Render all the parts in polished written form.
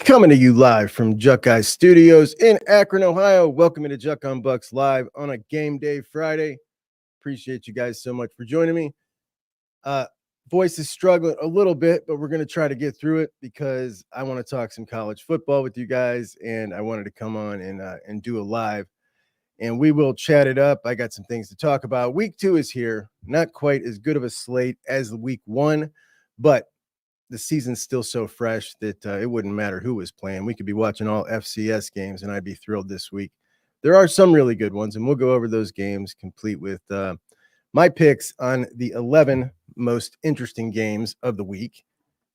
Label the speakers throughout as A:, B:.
A: Coming to you live from Buckeyes Studios in Akron, Ohio. Welcome to JUCK on Bucks live on a game day Friday. Appreciate you guys so much for joining me. Voice is struggling a little bit, but we're going to try to get through it because I want to talk some college football with you guys, and I wanted to come on and do a live, and we will chat it up. I got some things to talk about. Week 2 is here. Not quite as good of a slate as week 1, but the season's still so fresh that it wouldn't matter who was playing. We could be watching all FCS games, and I'd be thrilled this week. There are some really good ones, and we'll go over those games, complete with my picks on the 11 most interesting games of the week.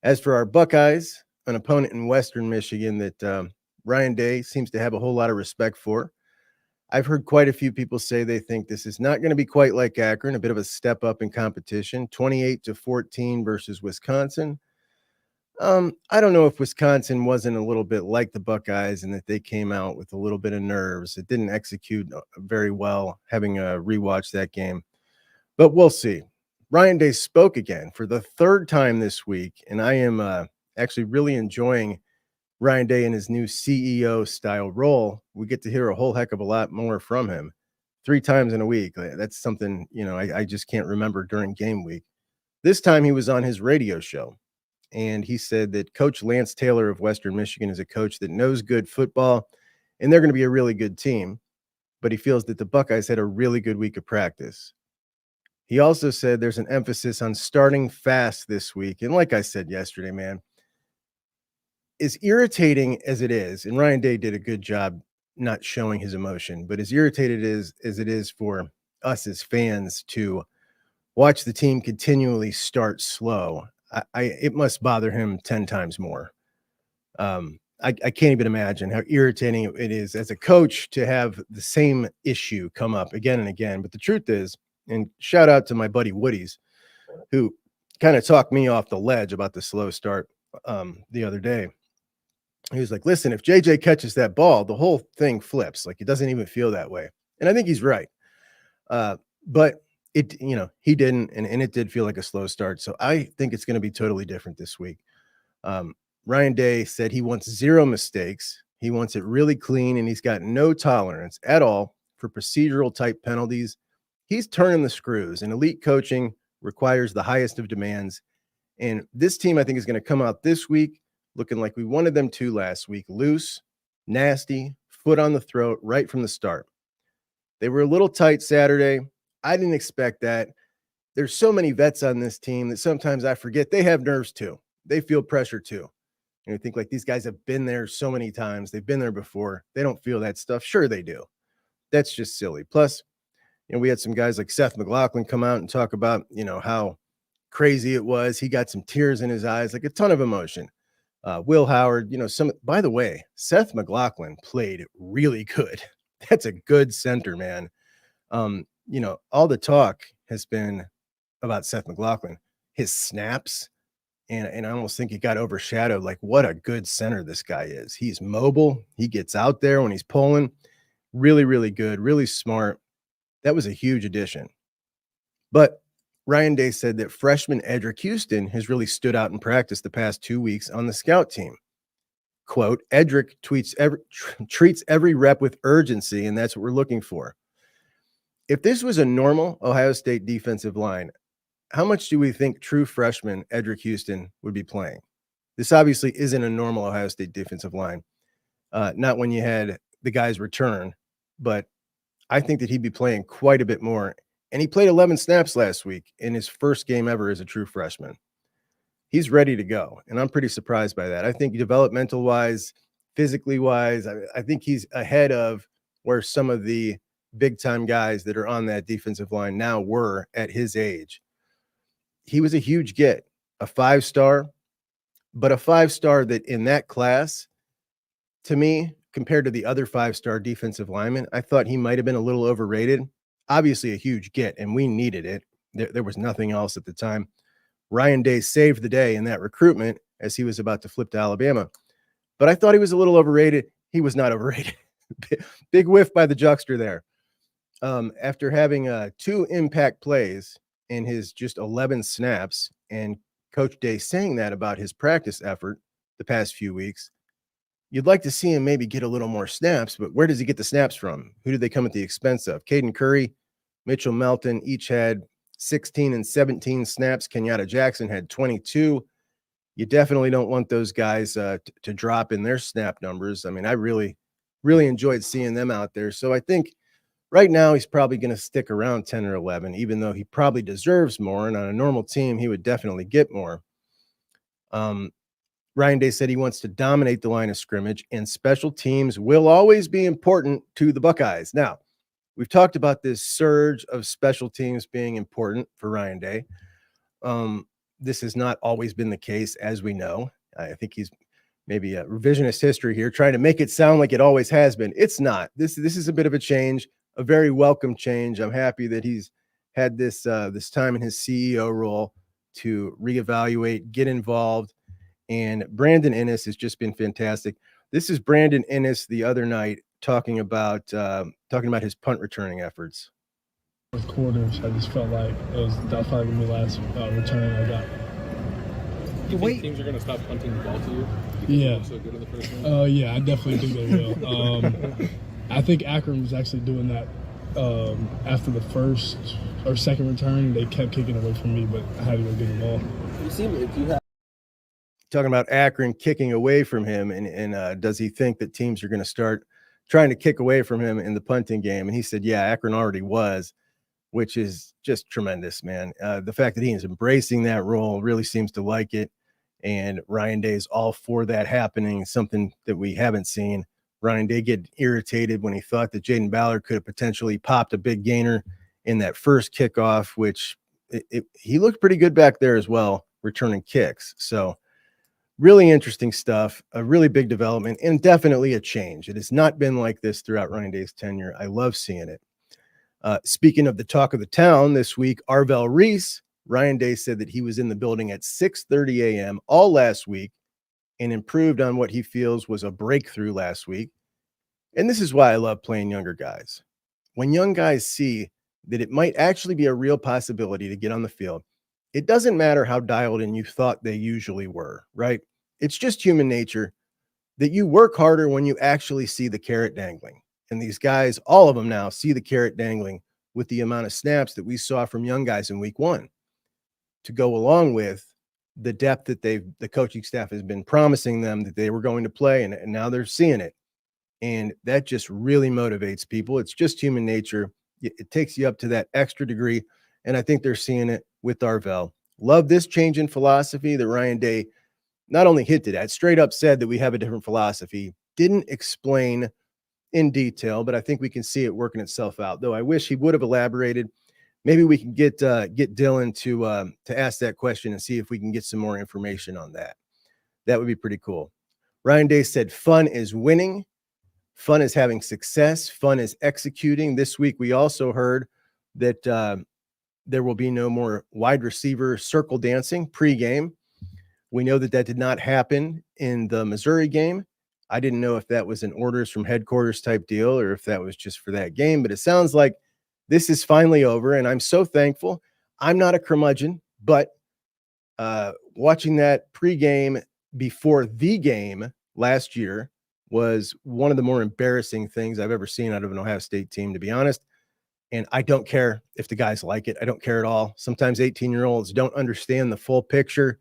A: As for our Buckeyes, an opponent in Western Michigan that Ryan Day seems to have a whole lot of respect for. I've heard quite a few people say they think this is not going to be quite like Akron, a bit of a step up in competition, 28-14 versus Wisconsin. I don't know if Wisconsin wasn't a little bit like the Buckeyes and that they came out with a little bit of nerves. It didn't execute very well, having rewatched that game. But we'll see. Ryan Day spoke again for the third time this week, and I am actually really enjoying Ryan Day in his new CEO-style role. We get to hear a whole heck of a lot more from him 3 times in a week. That's something, I just can't remember during game week. This time he was on his radio show. And he said that Coach Lance Taylor of Western Michigan is a coach that knows good football, and they're going to be a really good team. But he feels that the Buckeyes had a really good week of practice. He also said there's an emphasis on starting fast this week. And like I said yesterday, man, as irritating as it is, and Ryan Day did a good job not showing his emotion, but as irritated as it is for us as fans to watch the team continually start slow, it must bother him 10 times more. I can't even imagine how irritating it is as a coach to have the same issue come up again and again. But the truth is, and shout out to my buddy Woody's, who kind of talked me off the ledge about the slow start the other day. He was like, listen, if JJ catches that ball, the whole thing flips. Like, it doesn't even feel that way. And I think he's right. But he didn't, and it did feel like a slow start. So I think it's going to be totally different this week. Ryan Day said he wants 0 mistakes. He wants it really clean, and he's got no tolerance at all for procedural type penalties. He's turning the screws, and elite coaching requires the highest of demands. And this team, I think, is going to come out this week looking like we wanted them to last week: loose, nasty, foot on the throat right from the start. They were a little tight Saturday. I didn't expect that. There's so many vets on this team that sometimes I forget they have nerves too. They feel pressure too. And you think, like, these guys have been there so many times. They've been there before. They don't feel that stuff. Sure, they do. That's just silly. Plus, we had some guys like Seth McLaughlin come out and talk about, how crazy it was. He got some tears in his eyes, like a ton of emotion. Will Howard, by the way, Seth McLaughlin played really good. That's a good center, man. All the talk has been about Seth McLaughlin, his snaps, and I almost think it got overshadowed. Like, what a good center this guy is. He's mobile. He gets out there when he's pulling. Really, really good, really smart. That was a huge addition. But Ryan Day said that freshman Edrick Houston has really stood out in practice the past 2 weeks on the scout team. Quote, Edrick treats every rep with urgency, and that's what we're looking for. If this was a normal Ohio State defensive line, how much do we think true freshman Edrick Houston would be playing? This obviously isn't a normal Ohio State defensive line. Not when you had the guys return, but I think that he'd be playing quite a bit more. And he played 11 snaps last week in his first game ever as a true freshman. He's ready to go, and I'm pretty surprised by that. I think developmental-wise, physically-wise, I think he's ahead of where some of the big-time guys that are on that defensive line now were at his age. He was a huge get, a 5-star, but a 5-star that in that class, to me, compared to the other 5-star defensive linemen, I thought he might have been a little overrated. Obviously a huge get, and we needed it. There was nothing else at the time. Ryan Day saved the day in that recruitment as he was about to flip to Alabama. But I thought he was a little overrated. He was not overrated. Big whiff by the Juckster there. After having 2 impact plays in his just 11 snaps, and Coach Day saying that about his practice effort the past few weeks, you'd like to see him maybe get a little more snaps, but where does he get the snaps from? Who did they come at the expense of? Caden Curry, Mitchell Melton each had 16 and 17 snaps. Kenyatta Jackson had 22. You definitely don't want those guys to drop in their snap numbers. I mean, I really enjoyed seeing them out there. So I think right now he's probably going to stick around 10 or 11, even though he probably deserves more. And on a normal team, he would definitely get more. Ryan Day said he wants to dominate the line of scrimmage, and special teams will always be important to the Buckeyes. Now, we've talked about this surge of special teams being important for Ryan Day. This has not always been the case, as we know. I think he's maybe a revisionist history here, trying to make it sound like it always has been. It's not. This is a bit of a change, a very welcome change. I'm happy that he's had this time in his CEO role to reevaluate, get involved. And Brandon Ennis has just been fantastic. This is Brandon Ennis the other night talking about his punt returning efforts.
B: Fourth quarters, I just felt like that's probably gonna be the last return I got.
C: Do you think teams are going to stop punting the ball to you?
B: Yeah.
C: So good in the first one?
B: Yeah, I definitely think they will. I think Akron was actually doing that after the first or second return. They kept kicking away from me, but I had to go get the ball.
C: You seem if you have.
A: Talking about Akron kicking away from him, and does he think that teams are going to start trying to kick away from him in the punting game? And he said, yeah, Akron already was, which is just tremendous, man. The fact that he is embracing that role, really seems to like it. And Ryan Day is all for that happening, something that we haven't seen. Ryan Day get irritated when he thought that Jaden Ballard could have potentially popped a big gainer in that first kickoff, which he looked pretty good back there as well, returning kicks. So really interesting stuff, a really big development, and definitely a change. It has not been like this throughout Ryan Day's tenure. I love seeing it. Speaking of the talk of the town this week, Arvell Reese, Ryan Day said that he was in the building at 6:30 a.m. all last week and improved on what he feels was a breakthrough last week. And this is why I love playing younger guys. When young guys see that it might actually be a real possibility to get on the field, it doesn't matter how dialed in you thought they usually were, right? It's just human nature that you work harder when you actually see the carrot dangling. And these guys, all of them now, see the carrot dangling with the amount of snaps that we saw from young guys in week one, to go along with the depth that the coaching staff has been promising them that they were going to play, and now they're seeing it. And that just really motivates people. It's just human nature. It takes you up to that extra degree, and I think they're seeing it with Arvell. Love this change in philosophy that Ryan Day not only hinted at, straight up said that we have a different philosophy, didn't explain in detail, but I think we can see it working itself out, though I wish he would have elaborated. Maybe we can get Dylan to ask that question and see if we can get some more information on that. That would be pretty cool. Ryan Day said fun is winning, fun is having success, fun is executing. This week we also heard that there will be no more wide receiver circle dancing pregame. We know that did not happen in the Missouri game. I didn't know if that was an orders from headquarters type deal or if that was just for that game, but it sounds like this is finally over, and I'm so thankful. I'm not a curmudgeon, but watching that pregame before the game last year was one of the more embarrassing things I've ever seen out of an Ohio State team, to be honest. And I don't care if the guys like it. I don't care at all. Sometimes 18-year-olds don't understand the full picture,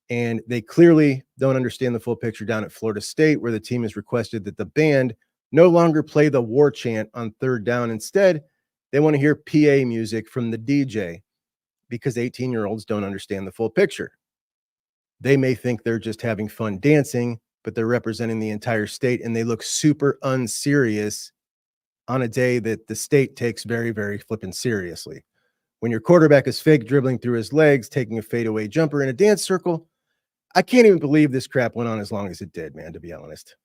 A: and they clearly don't understand the full picture down at Florida State, where the team has requested that the band no longer play the war chant on third down. Instead, they want to hear PA music from the DJ, because 18-year-olds don't understand the full picture. They may think they're just having fun dancing, but they're representing the entire state, and they look super unserious on a day that the state takes very, very flippin' seriously. When your quarterback is fake dribbling through his legs, taking a fadeaway jumper in a dance circle, I can't even believe this crap went on as long as it did, man, to be honest.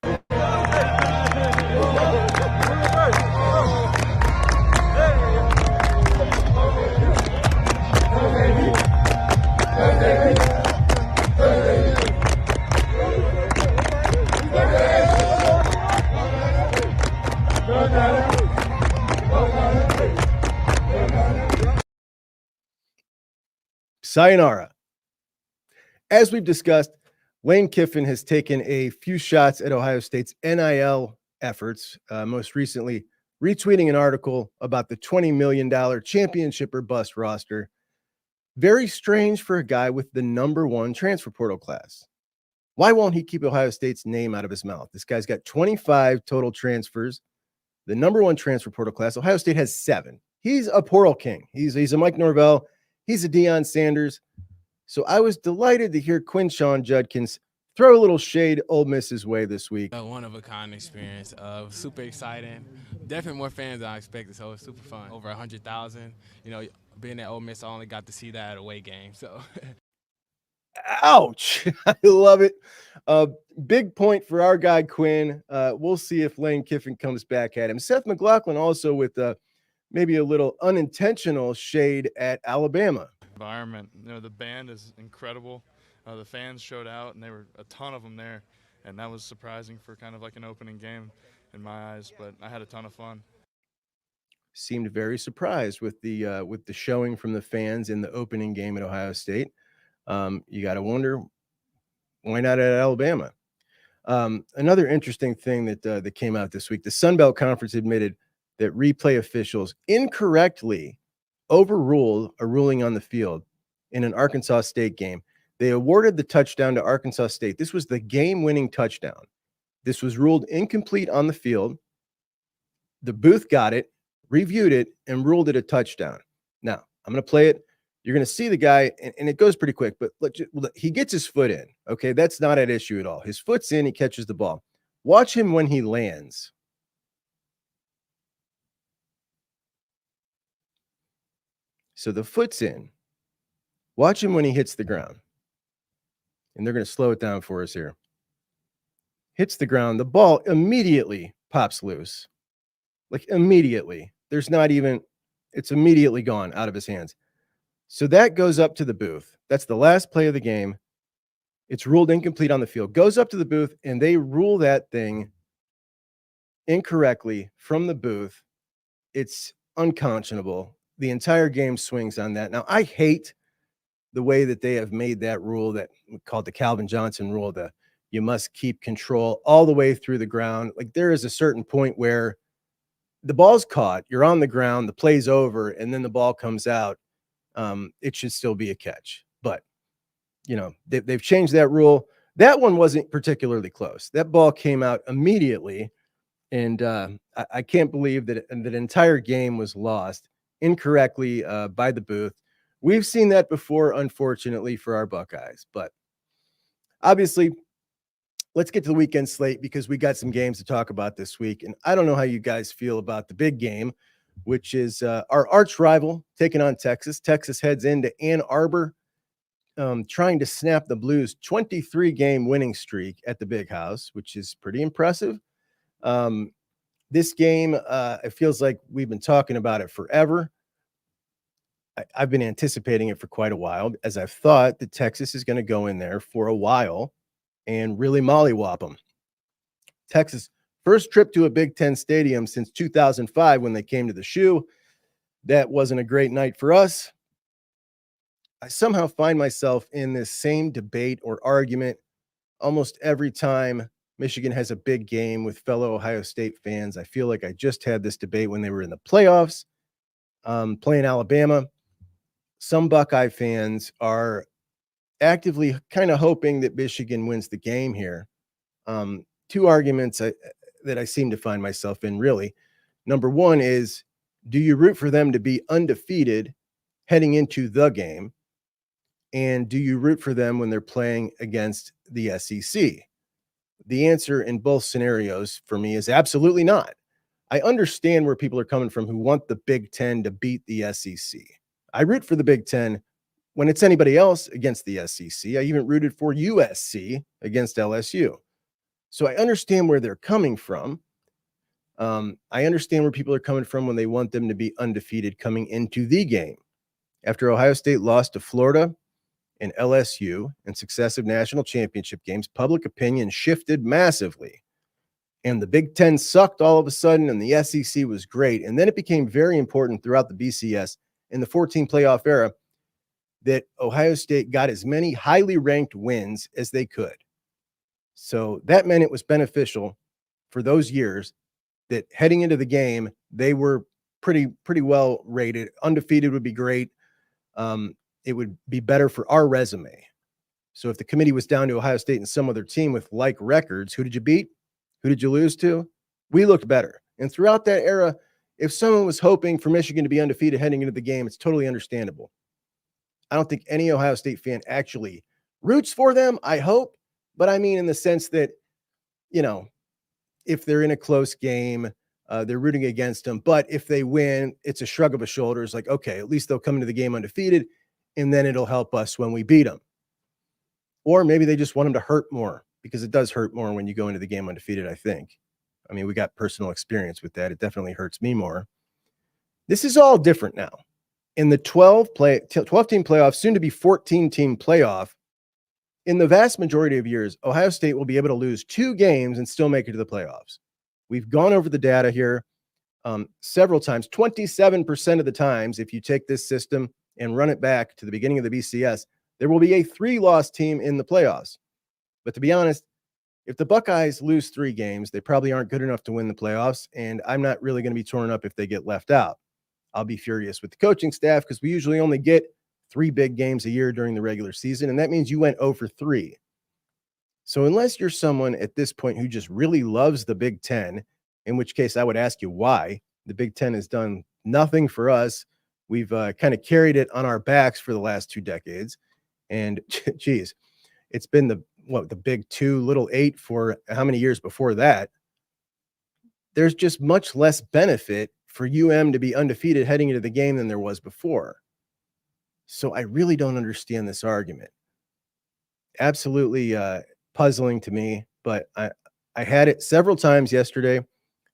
A: Sayonara. As we've discussed, Lane Kiffin has taken a few shots at Ohio State's NIL efforts, most recently retweeting an article about the $20 million championship or bust roster. Very strange for a guy with the number one transfer portal class. Why won't he keep Ohio State's name out of his mouth? This guy's got 25 total transfers, the number one transfer portal class. Ohio State has 7. He's a portal king. He's a Mike Norvell. He's a Deion Sanders. So I was delighted to hear Quinshon Judkins throw a little shade Ole Miss's way this week.
D: A one-of-a-kind experience. Super exciting. Definitely more fans than I expected, so it's super fun. Over 100,000. You know, being at Ole Miss, I only got to see that at away game. So,
A: ouch! I love it. Big point for our guy Quinn. We'll see if Lane Kiffin comes back at him. Seth McLaughlin also with maybe a little unintentional shade at Alabama.
E: Environment. You know, the band is incredible. The fans showed out, and there were a ton of them there, and that was surprising for kind of like an opening game in my eyes. But I had a ton of fun.
A: Seemed very surprised with the showing from the fans in the opening game at Ohio State. You got to wonder why not at Alabama. Another interesting thing that came out this week: the Sun Belt Conference admitted that replay officials incorrectly overruled a ruling on the field in an Arkansas State game. They awarded the touchdown to Arkansas State. This was the game-winning touchdown. This was ruled incomplete on the field. The booth got it, reviewed it, and ruled it a touchdown. Now, I'm going to play it. You're going to see the guy, and it goes pretty quick, but look, he gets his foot in. Okay, that's not at issue at all. His foot's in, he catches the ball. Watch him when he lands. So the foot's in. Watch him when he hits the ground. And they're going to slow it down for us here. Hits the ground. The ball immediately pops loose. Like immediately. There's not even, it's immediately gone out of his hands. So that goes up to the booth. That's the last play of the game. It's ruled incomplete on the field. Goes up to the booth, and they rule that thing incorrectly from the booth. It's unconscionable. The entire game swings on that. Now, I hate the way that they have made that rule that we called the Calvin Johnson rule, that you must keep control all the way through the ground. Like there is a certain point where the ball's caught, you're on the ground, the play's over, and then the ball comes out. It should still be a catch. But, you know, they've changed that rule. That one wasn't particularly close. That ball came out immediately, and I can't believe that that entire game was lost incorrectly by the booth. We've seen that before, unfortunately, for our Buckeyes. But obviously, let's get to the weekend slate because we got some games to talk about this week. And I don't know how you guys feel about the big game, which is our arch rival taking on Texas. Texas heads into Ann Arbor, trying to snap the Blues' 23-game winning streak at the Big House, which is pretty impressive. This game, it feels like we've been talking about it forever. I've been anticipating it for quite a while, as I've thought that Texas is going to go in there for a while and really mollywop them. Texas' first trip to a Big Ten stadium since 2005 when they came to the Shoe. That wasn't a great night for us. I somehow find myself in this same debate or argument almost every time Michigan has a big game with fellow Ohio State fans. I feel like I just had this debate when they were in the playoffs, playing Alabama. Some Buckeye fans are actively kind of hoping that Michigan wins the game here. Two arguments that I seem to find myself in, really. Number one is, do you root for them to be undefeated heading into the game? And do you root for them when they're playing against the SEC? The answer in both scenarios for me is absolutely not. I understand where people are coming from who want the Big Ten to beat the SEC. I root for the Big Ten when it's anybody else against the SEC. I even rooted for USC against LSU. So I understand where they're coming from. I understand where people are coming from when they want them to be undefeated coming into the game. After Ohio State lost to Florida and LSU in successive national championship games, public opinion shifted massively. And the Big Ten sucked all of a sudden, and the SEC was great. And then it became very important throughout the BCS in the 14 playoff era that Ohio State got as many highly ranked wins as they could. So that meant it was beneficial for those years that heading into the game, they were pretty well rated. Undefeated would be great. It would be better for our resume. So if the committee was down to Ohio State and some other team with like records, who did you beat? Who did you lose to? We looked better. And throughout that era, if someone was hoping for Michigan to be undefeated heading into the game, it's totally understandable. I don't think any Ohio State fan actually roots for them, I hope. But I mean in the sense that, if they're in a close game, they're rooting against them. But if they win, it's a shrug of the shoulders like, okay, at least they'll come into the game undefeated, and then it'll help us when we beat them. Or maybe they just want them to hurt more, because it does hurt more when you go into the game undefeated, I think. I mean, we got personal experience with that. It definitely hurts me more. This is all different now. In the 12-team playoff, soon to be 14-team playoff, in the vast majority of years, Ohio State will be able to lose 2 games and still make it to the playoffs. We've gone over the data here several times. 27% of the times, if you take this system and run it back to the beginning of the BCS, there will be a 3-loss team in the playoffs. But to be honest, if the Buckeyes lose 3 games, they probably aren't good enough to win the playoffs, and I'm not really going to be torn up if they get left out. I'll be furious with the coaching staff because we usually only get 3 big games a year during the regular season, and that means you went 0 for 3. So unless you're someone at this point who just really loves the Big Ten, in which case I would ask you why. The Big Ten has done nothing for us. We've kind of carried it on our backs for the last 2 decades. And geez, it's been the Big 2, Little 8 for how many years before that? There's just much less benefit for UM to be undefeated heading into the game than there was before. So I really don't understand this argument. Absolutely puzzling to me, but I had it several times yesterday.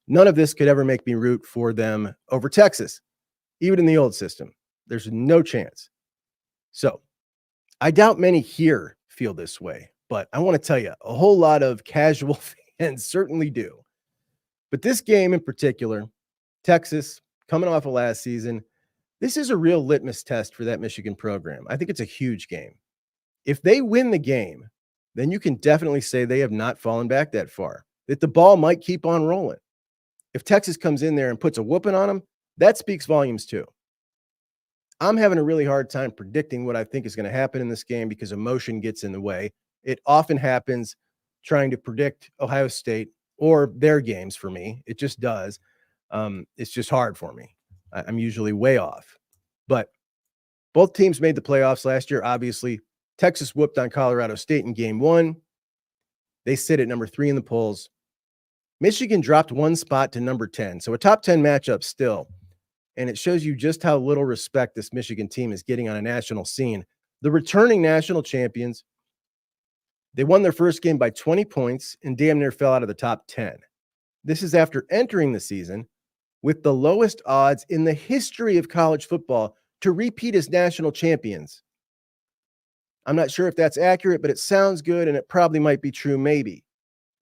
A: None of this could ever make me root for them over Texas, even in the old system. There's no chance. So I doubt many here feel this way, but I want to tell you, a whole lot of casual fans certainly do. But this game in particular, Texas, coming off of last season, this is a real litmus test for that Michigan program. I think it's a huge game. If they win the game, then you can definitely say they have not fallen back that far, that the ball might keep on rolling. If Texas comes in there and puts a whooping on them, that speaks volumes too. I'm having a really hard time predicting what I think is going to happen in this game because emotion gets in the way. It often happens trying to predict Ohio State or their games for me. It just does. It's just hard for me. I'm usually way off. But both teams made the playoffs last year, obviously. Texas whooped on Colorado State in game 1. They sit at number 3 in the polls. Michigan dropped 1 spot to number 10. So a top 10 matchup still. And it shows you just how little respect this Michigan team is getting on a national scene. The returning national champions, they won their first game by 20 points and damn near fell out of the top 10. This is after entering the season with the lowest odds in the history of college football to repeat as national champions. I'm not sure if that's accurate, but it sounds good, and it probably might be true, maybe.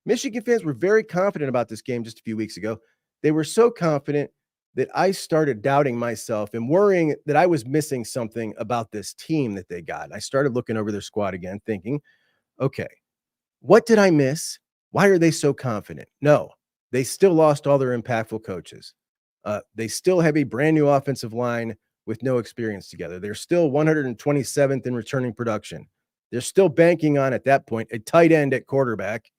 A: Michigan fans were very confident about this game just a few weeks ago. They were so confident that I started doubting myself and worrying that I was missing something about this team that they got. I started looking over their squad again, thinking, okay, what did I miss? Why are they so confident? No, they still lost all their impactful coaches. They still have a brand new offensive line with no experience together. They're still 127th in returning production. They're still banking on, at that point, a tight end at quarterback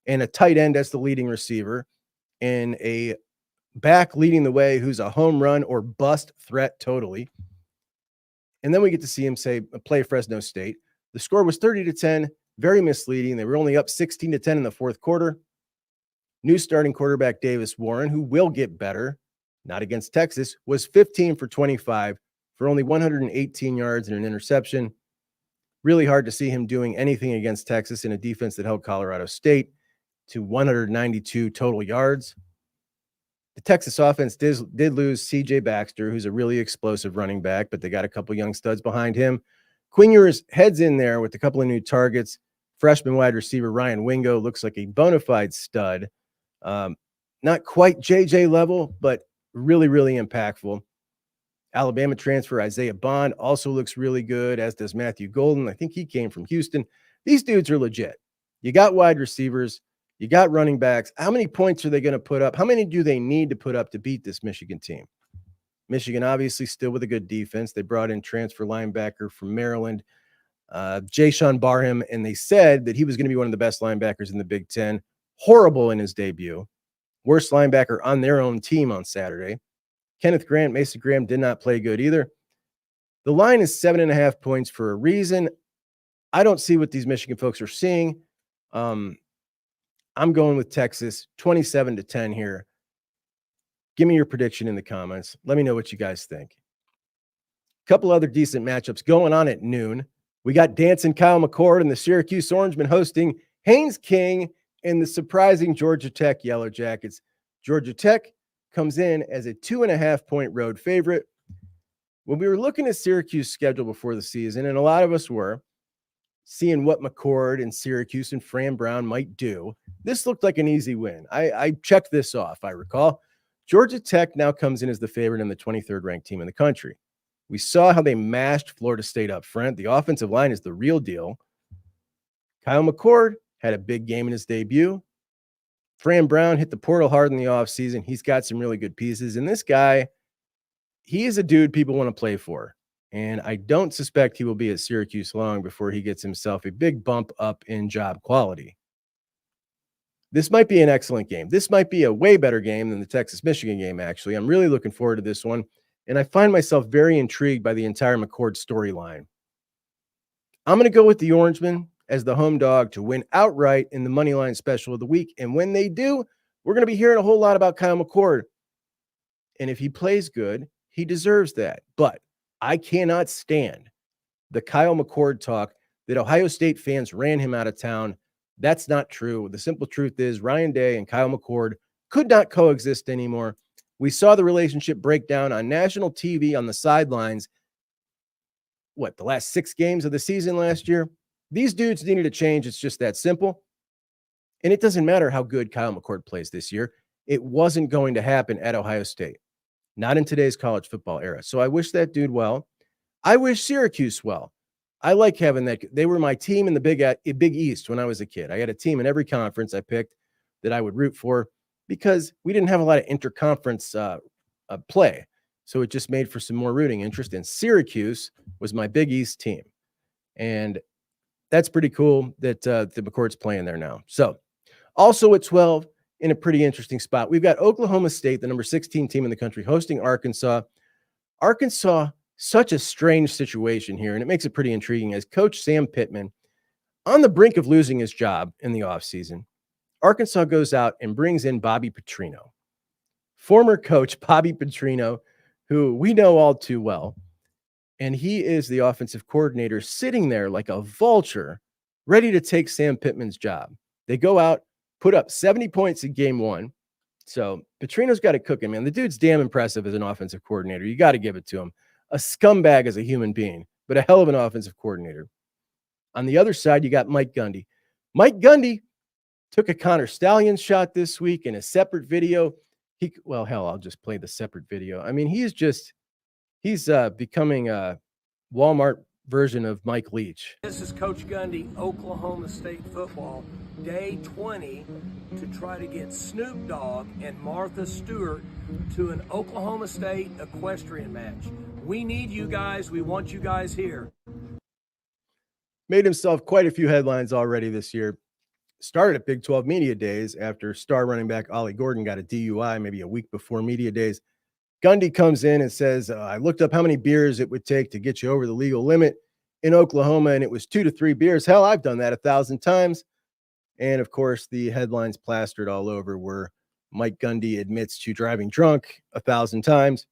A: and a tight end as the leading receiver and a back leading the way who's a home run or bust threat totally. And then we get to see him play Fresno State. The score was 30-10, very misleading. They were only up 16-10 in the fourth quarter. New starting quarterback Davis Warren, who will get better, not against Texas, was 15 for 25 for only 118 yards and an interception. Really hard to see him doing anything against Texas in a defense that held Colorado State to 192 total yards. The Texas offense did lose C.J. Baxter, who's a really explosive running back, but they got a couple young studs behind him. Quinn Ewers heads in there with a couple of new targets. Freshman wide receiver Ryan Wingo looks like a bona fide stud. Not quite JJ level, but really, really impactful. Alabama transfer Isaiah Bond also looks really good, as does Matthew Golden. I think he came from Houston. These dudes are legit. You got wide receivers. You got running backs. How many points are they going to put up? How many do they need to put up to beat this Michigan team? Michigan obviously still with a good defense. They brought in transfer linebacker from Maryland, Jayshon Barham, and they said that he was going to be one of the best linebackers in the Big Ten. Horrible in his debut. Worst linebacker on their own team on Saturday. Kenneth Grant, Mason Graham did not play good either. The line is 7.5 points for a reason. I don't see what these Michigan folks are seeing. I'm going with Texas, 27-10 here. Give me your prediction in the comments. Let me know what you guys think. A couple other decent matchups going on at noon. We got dancing Kyle McCord and the Syracuse Orangemen hosting Haynes King and the surprising Georgia Tech Yellow Jackets. Georgia Tech comes in as a 2.5-point road favorite. When we were looking at Syracuse's schedule before the season, and a lot of us were, seeing what McCord and Syracuse and Fran Brown might do, this looked like an easy win. I checked this off, I recall. Georgia Tech now comes in as the favorite and the 23rd ranked team in the country. We saw how they mashed Florida State up front. The offensive line is the real deal. Kyle McCord had a big game in his debut. Fran Brown hit the portal hard in the offseason. He's got some really good pieces. And this guy, he is a dude people want to play for. And I don't suspect he will be at Syracuse long before he gets himself a big bump up in job quality. This might be an excellent game. This might be a way better game than the Texas-Michigan game, actually. I'm really looking forward to this one. And I find myself very intrigued by the entire McCord storyline. I'm going to go with the Orangemen as the home dog to win outright in the Moneyline Special of the week. And when they do, we're going to be hearing a whole lot about Kyle McCord. And if he plays good, he deserves that. But I cannot stand the Kyle McCord talk that Ohio State fans ran him out of town. That's not true. The simple truth is Ryan Day and Kyle McCord could not coexist anymore. We saw the relationship break down on national TV on the sidelines. The last 6 games of the season last year? These dudes needed a change. It's just that simple. And it doesn't matter how good Kyle McCord plays this year. It wasn't going to happen at Ohio State. Not in today's college football era. So I wish that dude well. I wish Syracuse well. I like having that. They were my team in the Big East when I was a kid. I had a team in every conference I picked that I would root for because we didn't have a lot of interconference play. So it just made for some more rooting interest. And Syracuse was my Big East team. And that's pretty cool that the McCord's playing there now. So also at 12, in a pretty interesting spot, we've got Oklahoma State, the number 16 team in the country, hosting Arkansas. Arkansas, such a strange situation here, and it makes it pretty intriguing as Coach Sam Pittman, on the brink of losing his job in the offseason, Arkansas goes out and brings in Bobby Petrino. Former coach Bobby Petrino, who we know all too well, and he is the offensive coordinator sitting there like a vulture, ready to take Sam Pittman's job. They go out, put up 70 points in game 1. So Petrino's got it cooking, man. The dude's damn impressive as an offensive coordinator. You got to give it to him. A scumbag as a human being, but a hell of an offensive coordinator. On the other side, you got Mike Gundy. Mike Gundy took a Connor Stallions shot this week in a separate video. I'll just play the separate video. I mean, he's becoming a Walmart version of Mike Leach.
F: This is Coach Gundy, Oklahoma State football, day 20, to try to get Snoop Dogg and Martha Stewart to an Oklahoma State equestrian match. We need you guys. We want you guys here.
A: Made himself quite a few headlines already this year. Started at Big 12 Media Days after star running back Ollie Gordon got a DUI maybe a week before Media Days. Gundy comes in and says, I looked up how many beers it would take to get you over the legal limit in Oklahoma, and it was 2 to 3 beers. Hell, I've done that 1,000 times. And, of course, the headlines plastered all over were Mike Gundy admits to driving drunk 1,000 times.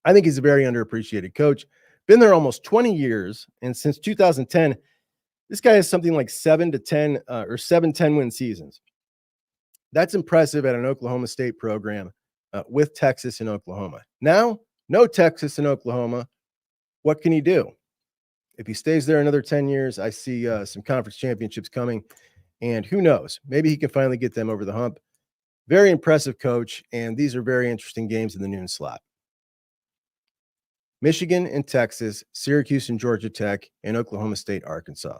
A: I think he's a very underappreciated coach. Been there almost 20 years, and since 2010, this guy has something like 7 10-win seasons. That's impressive at an Oklahoma State program with Texas and Oklahoma. Now, no Texas and Oklahoma. What can he do? If he stays there another 10 years, I see some conference championships coming. And who knows? Maybe he can finally get them over the hump. Very impressive coach, and these are very interesting games in the noon slot. Michigan and Texas, Syracuse and Georgia Tech, and Oklahoma State, Arkansas.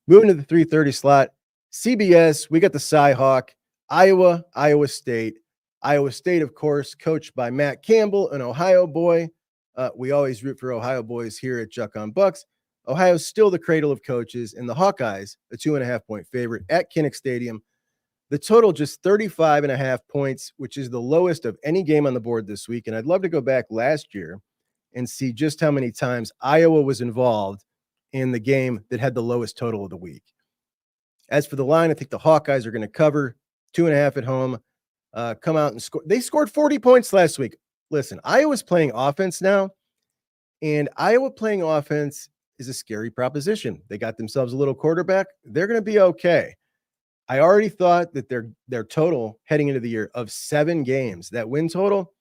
A: Moving to the 3:30 slot, CBS, we got the Cy-Hawk, Iowa, Iowa State. Iowa State, of course, coached by Matt Campbell, an Ohio boy. We always root for Ohio boys here at JUCK on Bucks. Ohio's still the cradle of coaches, and the Hawkeyes, a 2.5-point favorite at Kinnick Stadium. The total just 35.5 points, which is the lowest of any game on the board this week. And I'd love to go back last year and see just how many times Iowa was involved in the game that had the lowest total of the week. As for the line, I think the Hawkeyes are going to cover 2.5 at home. Come out and score. They scored 40 points last week. Listen, Iowa's playing offense now, and Iowa playing offense is a scary proposition. They got themselves a little quarterback. They're going to be okay. I already thought that their total heading into the year of 7 games, that win total,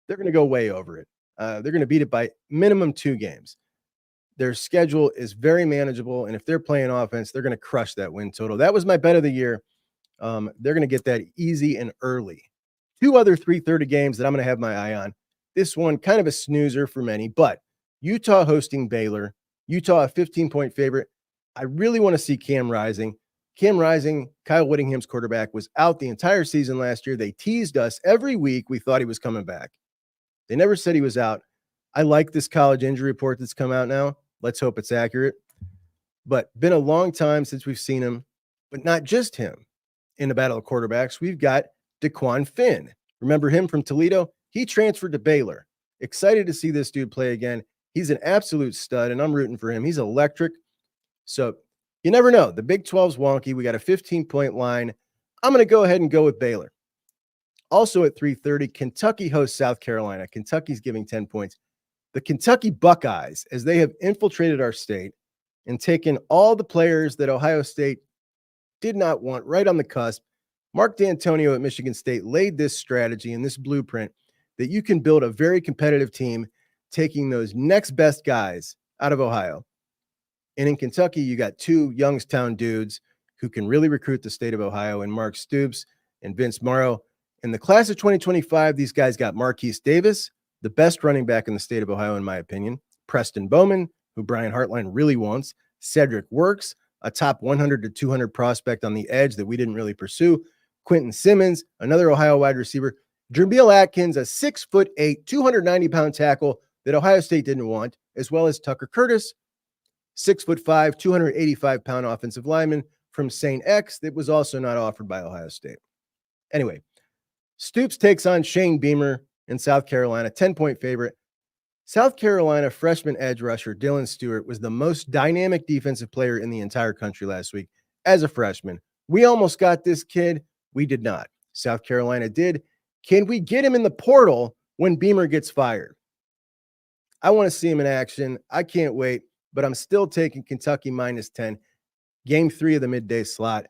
A: they're going to go way over it. They're going to beat it by minimum 2 games. Their schedule is very manageable, and if they're playing offense, they're going to crush that win total. That was my bet of the year. They're going to get that easy and early. 2 other 3:30 games that I'm going to have my eye on. This one, kind of a snoozer for many, but Utah hosting Baylor. Utah, a 15-point favorite. I really want to see Cam Rising. Cam Rising, Kyle Whittingham's quarterback, was out the entire season last year. They teased us every week. We thought he was coming back. They never said he was out. I like this college injury report that's come out now. Let's hope it's accurate. But been a long time since we've seen him, but not just him. In the battle of quarterbacks, we've got DeQuan Finn. Remember him from Toledo? He transferred to Baylor. Excited to see this dude play again. He's an absolute stud, and I'm rooting for him. He's electric. So you never know. The Big 12's wonky. We got a 15-point line. I'm going to go ahead and go with Baylor. Also at 3:30, Kentucky hosts South Carolina. Kentucky's giving 10 points. The Kentucky Buckeyes, as they have infiltrated our state and taken all the players that Ohio State did not want right on the cusp. Mark D'Antonio at Michigan State laid this strategy and this blueprint that you can build a very competitive team taking those next best guys out of Ohio. And in Kentucky, you got 2 Youngstown dudes who can really recruit the state of Ohio, and Mark Stoops and Vince Morrow. In the class of 2025, these guys got Marquise Davis, the best running back in the state of Ohio, in my opinion, Preston Bowman, who Brian Hartline really wants, Cedric Works, a top 100 to 200 prospect on the edge that we didn't really pursue, Quentin Simmons, another Ohio wide receiver, Jameel Atkins, a 6'8", 290-pound tackle that Ohio State didn't want, as well as Tucker Curtis, 6'5", 285-pound offensive lineman from St. X that was also not offered by Ohio State. Anyway, Stoops takes on Shane Beamer in South Carolina, 10-point favorite. South Carolina freshman edge rusher Dylan Stewart was the most dynamic defensive player in the entire country last week as a freshman. We almost got this kid. We did not. South Carolina did. Can we get him in the portal when Beamer gets fired? I want to see him in action. I can't wait, but I'm still taking Kentucky -10. Game 3 of the midday slot.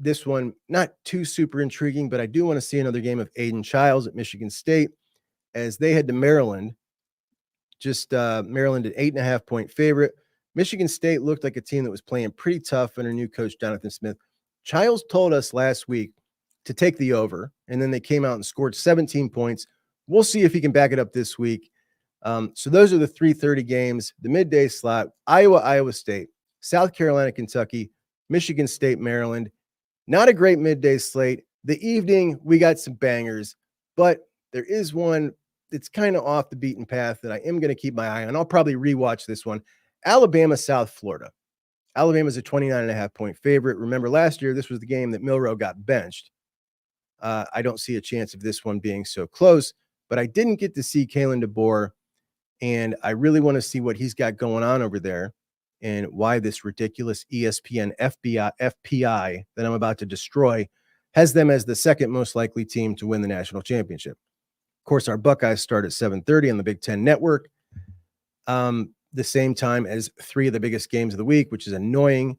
A: This one, not too super intriguing, but I do want to see another game of Aiden Childs at Michigan State as they head to Maryland. Just Maryland at 8.5-point favorite. Michigan State looked like a team that was playing pretty tough under new coach Jonathan Smith. Childs told us last week to take the over, and then they came out and scored 17 points. We'll see if he can back it up this week. So those are the 3:30 games. The midday slot: Iowa, Iowa State, South Carolina, Kentucky, Michigan State, Maryland. Not a great midday slate. The evening, we got some bangers, but there is one that's kind of off the beaten path that I am going to keep my eye on. I'll probably rewatch this one. Alabama, South Florida. Alabama's a 29.5-point favorite. Remember last year, this was the game that Milroe got benched. I don't see a chance of this one being so close, but I didn't get to see Kalen DeBoer, and I really want to see what he's got going on over there and why this ridiculous ESPN FPI that I'm about to destroy has them as the second most likely team to win the national championship. Of course, our Buckeyes start at 7:30 on the Big Ten Network, the same time as 3 of the biggest games of the week, which is annoying.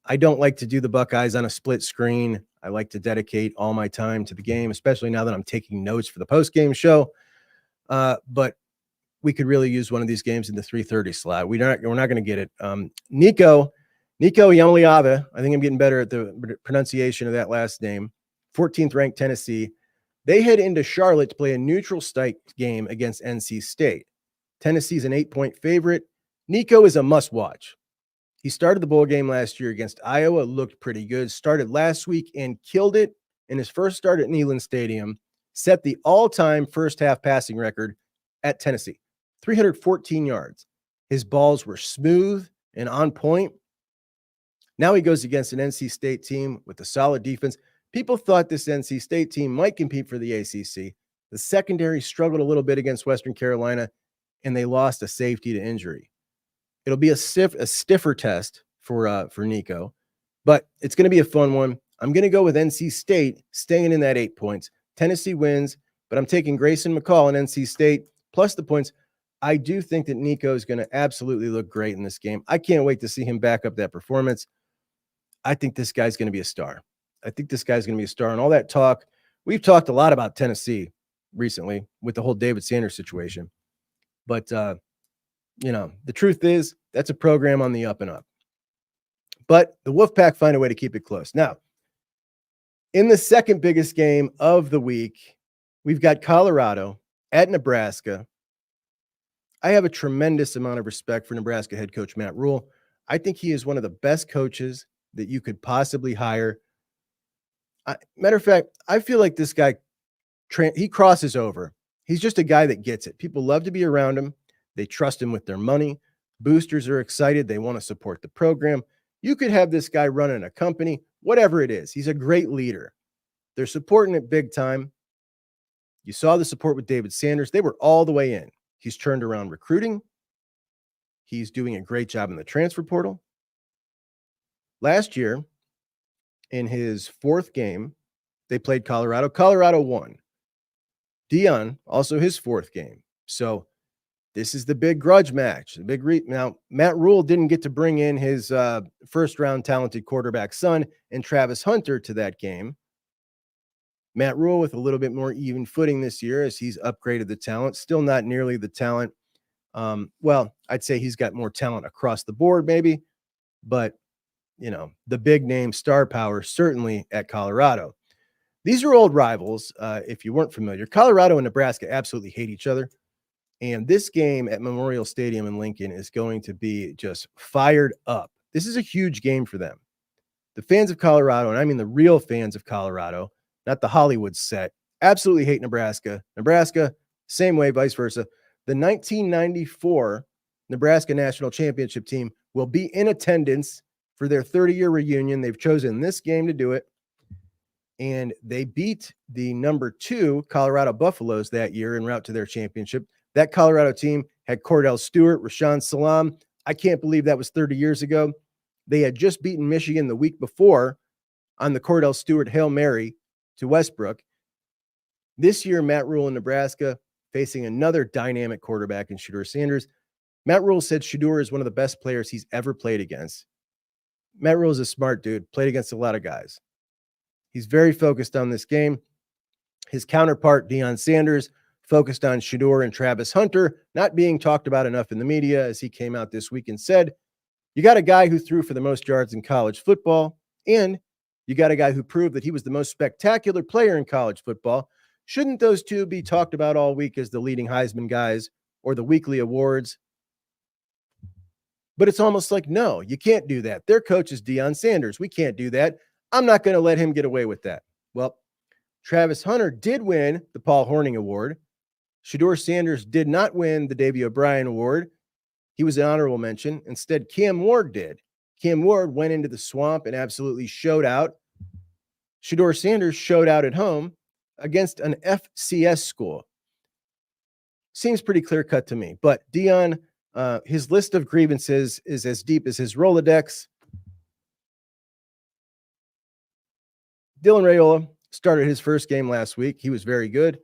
A: I don't like to do the Buckeyes on a split screen. I like to dedicate all my time to the game, especially now that I'm taking notes for the post-game show. But we could really use one of these games in the 3:30 slot. We're not going to get it. Nico Iamaleava, I think I'm getting better at the pronunciation of that last name, 14th ranked Tennessee. They head into Charlotte to play a neutral site game against NC State. Tennessee's an 8-point favorite. Nico is a must-watch. He started the bowl game last year against Iowa, looked pretty good, started last week and killed it in his first start at Neyland Stadium, set the all-time first half passing record at Tennessee, 314 yards. His balls were smooth and on point. Now he goes against an NC State team with a solid defense. People thought this NC State team might compete for the ACC. The secondary struggled a little bit against Western Carolina, and they lost a safety to injury. It'll be a stiffer test for Nico, but it's going to be a fun one. I'm going to go with NC State staying in that 8 points. Tennessee wins, but I'm taking Grayson McCall and NC State plus the points. I do think that Nico is going to absolutely look great in this game. I can't wait to see him back up that performance. I think this guy's going to be a star. I think this guy's going to be a star. And all that talk, we've talked a lot about Tennessee recently with the whole David Sanders situation. But, the truth is that's a program on the up and up. But the Wolfpack find a way to keep it close. Now, in the second biggest game of the week, we've got Colorado at Nebraska. I have a tremendous amount of respect for Nebraska head coach Matt Rule. I think he is one of the best coaches that you could possibly hire. Matter of fact, I feel like this guy, he crosses over. He's just a guy that gets it. People love to be around him. They trust him with their money. Boosters are excited. They want to support the program. You could have this guy running a company, whatever it is. He's a great leader. They're supporting it big time. You saw the support with David Sanders. They were all the way in. He's turned around recruiting. He's doing a great job in the transfer portal. Last year, in his fourth game, they played Colorado. Colorado won. Deion, also his fourth game. So this is the big grudge match. Now, Matt Rule didn't get to bring in his first-round talented quarterback son and Travis Hunter to that game. Matt Rule with a little bit more even footing this year as he's upgraded the talent. Still not nearly the talent. I'd say he's got more talent across the board maybe, but, the big name star power certainly at Colorado. These are old rivals, if you weren't familiar. Colorado and Nebraska absolutely hate each other. And this game at Memorial Stadium in Lincoln is going to be just fired up. This is a huge game for them. The fans of Colorado, and I mean the real fans of Colorado, not the Hollywood set, absolutely hate Nebraska. Nebraska, same way, vice versa. The 1994 Nebraska National Championship team will be in attendance for their 30-year reunion. They've chosen this game to do it. And they beat the number 2 Colorado Buffaloes that year en route to their championship. That Colorado team had Cordell Stewart, Rashawn Salam. I can't believe that was 30 years ago. They had just beaten Michigan the week before on the Cordell Stewart Hail Mary to Westbrook. This year, Matt Rule in Nebraska facing another dynamic quarterback in Shedeur Sanders. Matt Rule said Shedeur is one of the best players he's ever played against. Matt Rule is a smart dude, played against a lot of guys. He's very focused on this game. His counterpart, Deion Sanders, focused on Shedeur and Travis Hunter, not being talked about enough in the media, as he came out this week and said, you got a guy who threw for the most yards in college football, and you got a guy who proved that he was the most spectacular player in college football. Shouldn't those two be talked about all week as the leading Heisman guys or the weekly awards? But it's almost like, no, you can't do that. Their coach is Deion Sanders. We can't do that. I'm not going to let him get away with that. Well, Travis Hunter did win the Paul Hornung Award. Shedeur Sanders did not win the Davey O'Brien Award. He was an honorable mention. Instead, Cam Ward did. Cam Ward went into the swamp and absolutely showed out. Shedeur Sanders showed out at home against an FCS school. Seems pretty clear-cut to me. But Deion, his list of grievances is as deep as his Rolodex. Dylan Raiola started his first game last week. He was very good.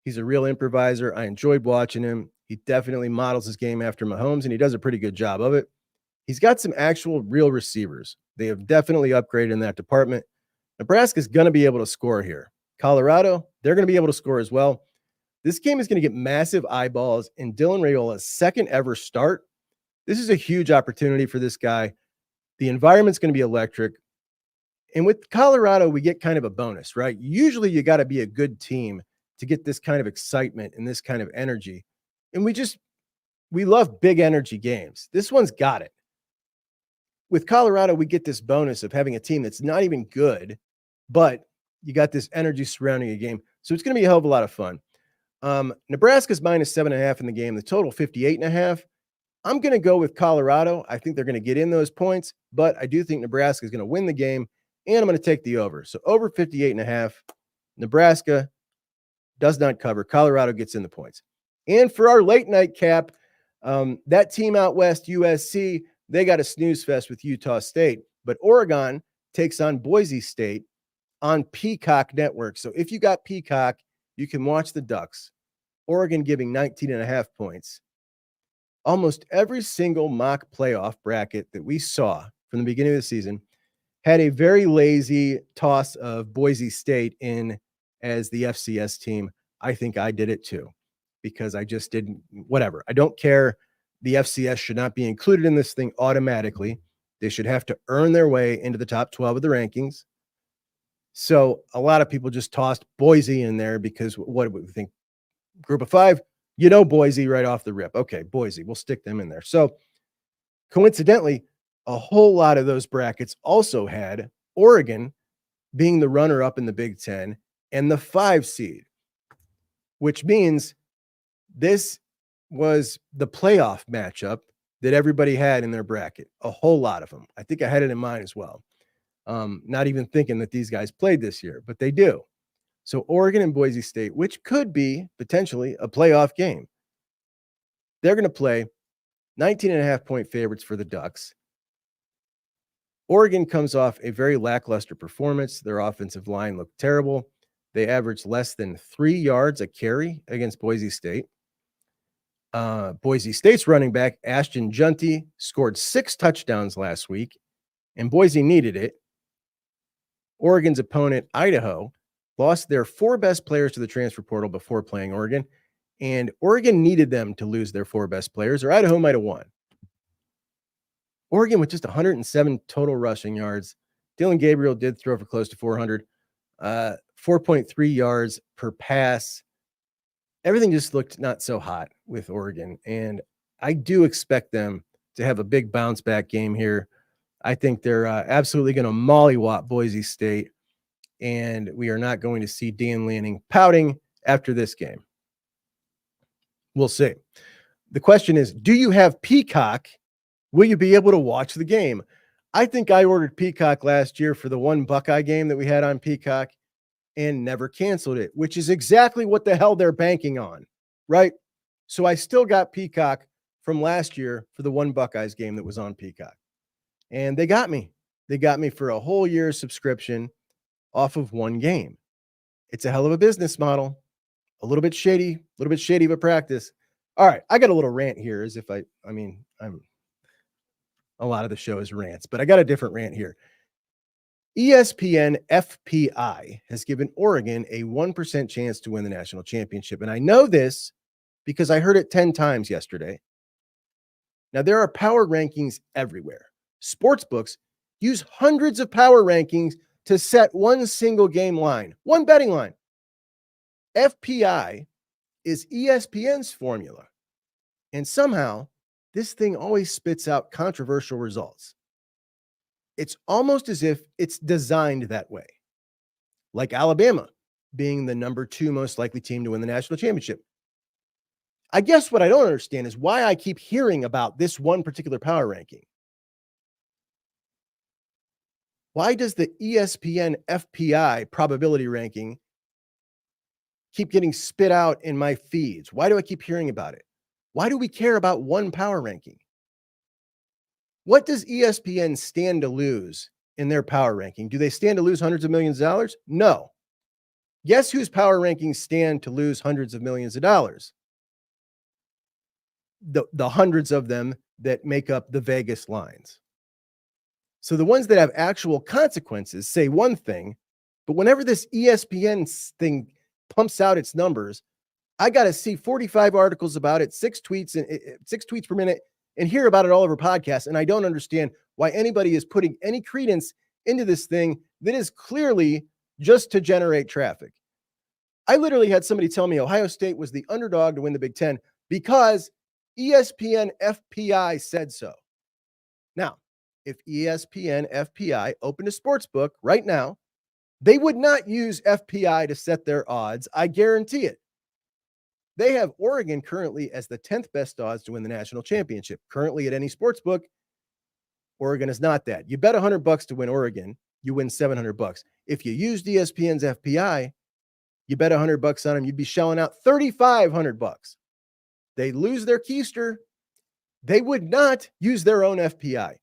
A: He's a real improviser. I enjoyed watching him. He definitely models his game after Mahomes, and he does a pretty good job of it. He's got some actual real receivers. They have definitely upgraded in that department. Nebraska's going to be able to score here. Colorado, they're going to be able to score as well. This game is going to get massive eyeballs in Dylan Raiola's second ever start. This is a huge opportunity for this guy. The environment's going to be electric. And with Colorado, we get kind of a bonus, right? Usually you got to be a good team to get this kind of excitement and this kind of energy. And we love big energy games. This one's got it. with Colorado, we get this bonus of having a team that's not even good, but you got this energy surrounding a game. So it's going to be a hell of a lot of fun. Nebraska's minus 7.5 in the game, the total 58.5. I'm going to go with Colorado. I think they're going to get in those points, but I do think Nebraska is going to win the game, and I'm going to take the over. So over 58.5. Nebraska does not cover. Colorado gets in the points. And for our late night cap, that team out west, USC, they got a snooze fest with Utah State. But Oregon takes on Boise State on Peacock Network. So if you got Peacock, you can watch the Ducks. Oregon giving 19.5 points. Almost every single mock playoff bracket that we saw from the beginning of the season had a very lazy toss of Boise State in as the FCS team. I think I did it too, because I just didn't, whatever. I don't care. The FCS should not be included in this thing automatically. They should have to earn their way into the top 12 of the rankings. So a lot of people just tossed Boise in there because what do we think? Group of 5, Boise right off the rip. Okay, Boise, we'll stick them in there. So coincidentally, a whole lot of those brackets also had Oregon being the runner-up in the Big Ten and the 5 seed, which means this was the playoff matchup that everybody had in their bracket, a whole lot of them. I think I had it in mine as well. Not even thinking that these guys played this year, but they do. So Oregon and Boise State, which could be potentially a playoff game, they're going to play 19.5 point favorites for the Ducks. Oregon comes off a very lackluster performance. Their offensive line looked terrible. They averaged less than 3 yards a carry against Boise State. Boise State's running back, Ashton Junty, scored 6 touchdowns last week, and Boise needed it. Oregon's opponent, Idaho, lost their 4 best players to the transfer portal before playing Oregon, and Oregon needed them to lose their 4 best players, or Idaho might have won. Oregon with just 107 total rushing yards. Dylan Gabriel did throw for close to 400, 4.3 yards per pass. Everything just looked not so hot with Oregon, and I do expect them to have a big bounce back game here. I think they're absolutely going to mollywop Boise State, and we are not going to see Dan Lanning pouting after this game. We'll see. The question is, do you have Peacock? Will you be able to watch the game? I think I ordered Peacock last year for the one Buckeye game that we had on Peacock and never canceled it, which is exactly what the hell they're banking on, right? So I still got Peacock from last year for the one Buckeyes game that was on Peacock. And they got me. They got me for a whole year's subscription off of one game. It's a hell of a business model. A little bit shady of a practice. All right, I got a little rant here as if I'm a lot of the show is rants, but I got a different rant here. ESPN FPI has given Oregon a 1% chance to win the national championship. And I know this because I heard it 10 times yesterday. Now, there are power rankings everywhere. Sportsbooks use hundreds of power rankings to set one single game line, one betting line. FPI is ESPN's formula. And somehow, this thing always spits out controversial results. It's almost as if it's designed that way. Like Alabama being the number 2 most likely team to win the national championship. I guess what I don't understand is why I keep hearing about this one particular power ranking. Why does the ESPN FPI probability ranking keep getting spit out in my feeds? Why do I keep hearing about it? Why do we care about one power ranking? What does ESPN stand to lose in their power ranking? Do they stand to lose hundreds of millions of dollars? No. Guess whose power rankings stand to lose hundreds of millions of dollars? The hundreds of them that make up the Vegas lines. So the ones that have actual consequences say one thing, but whenever this ESPN thing pumps out its numbers, I got to see 45 articles about it, 6 tweets per minute, and hear about it all over podcasts. And I don't understand why anybody is putting any credence into this thing that is clearly just to generate traffic. I literally had somebody tell me Ohio State was the underdog to win the Big Ten because ESPN FPI said so. Now, if ESPN FPI opened a sports book right now, they would not use FPI to set their odds. I guarantee it. They have Oregon currently as the 10th best odds to win the national championship. Currently at any sports book, Oregon is not that. You bet $100 to win Oregon, you win $700. If you used ESPN's FPI, you bet $100 on them, you'd be shelling out $3,500. They lose their keister, they would not use their own FPI.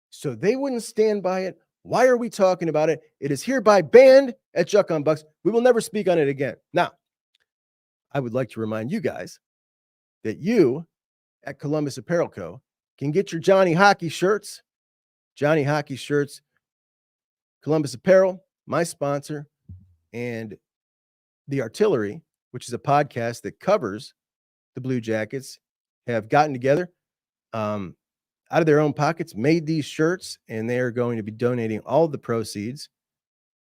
A: So they wouldn't stand by it. Why are we talking about it? It is hereby banned at JUCK on Bucks. We will never speak on it again. Now, I would like to remind you guys that you at Columbus Apparel Co. can get your Johnny Hockey shirts. Johnny Hockey shirts, Columbus Apparel, my sponsor, and The Artillery, which is a podcast that covers the Blue Jackets, have gotten together out of their own pockets, made these shirts, and they are going to be donating all of the proceeds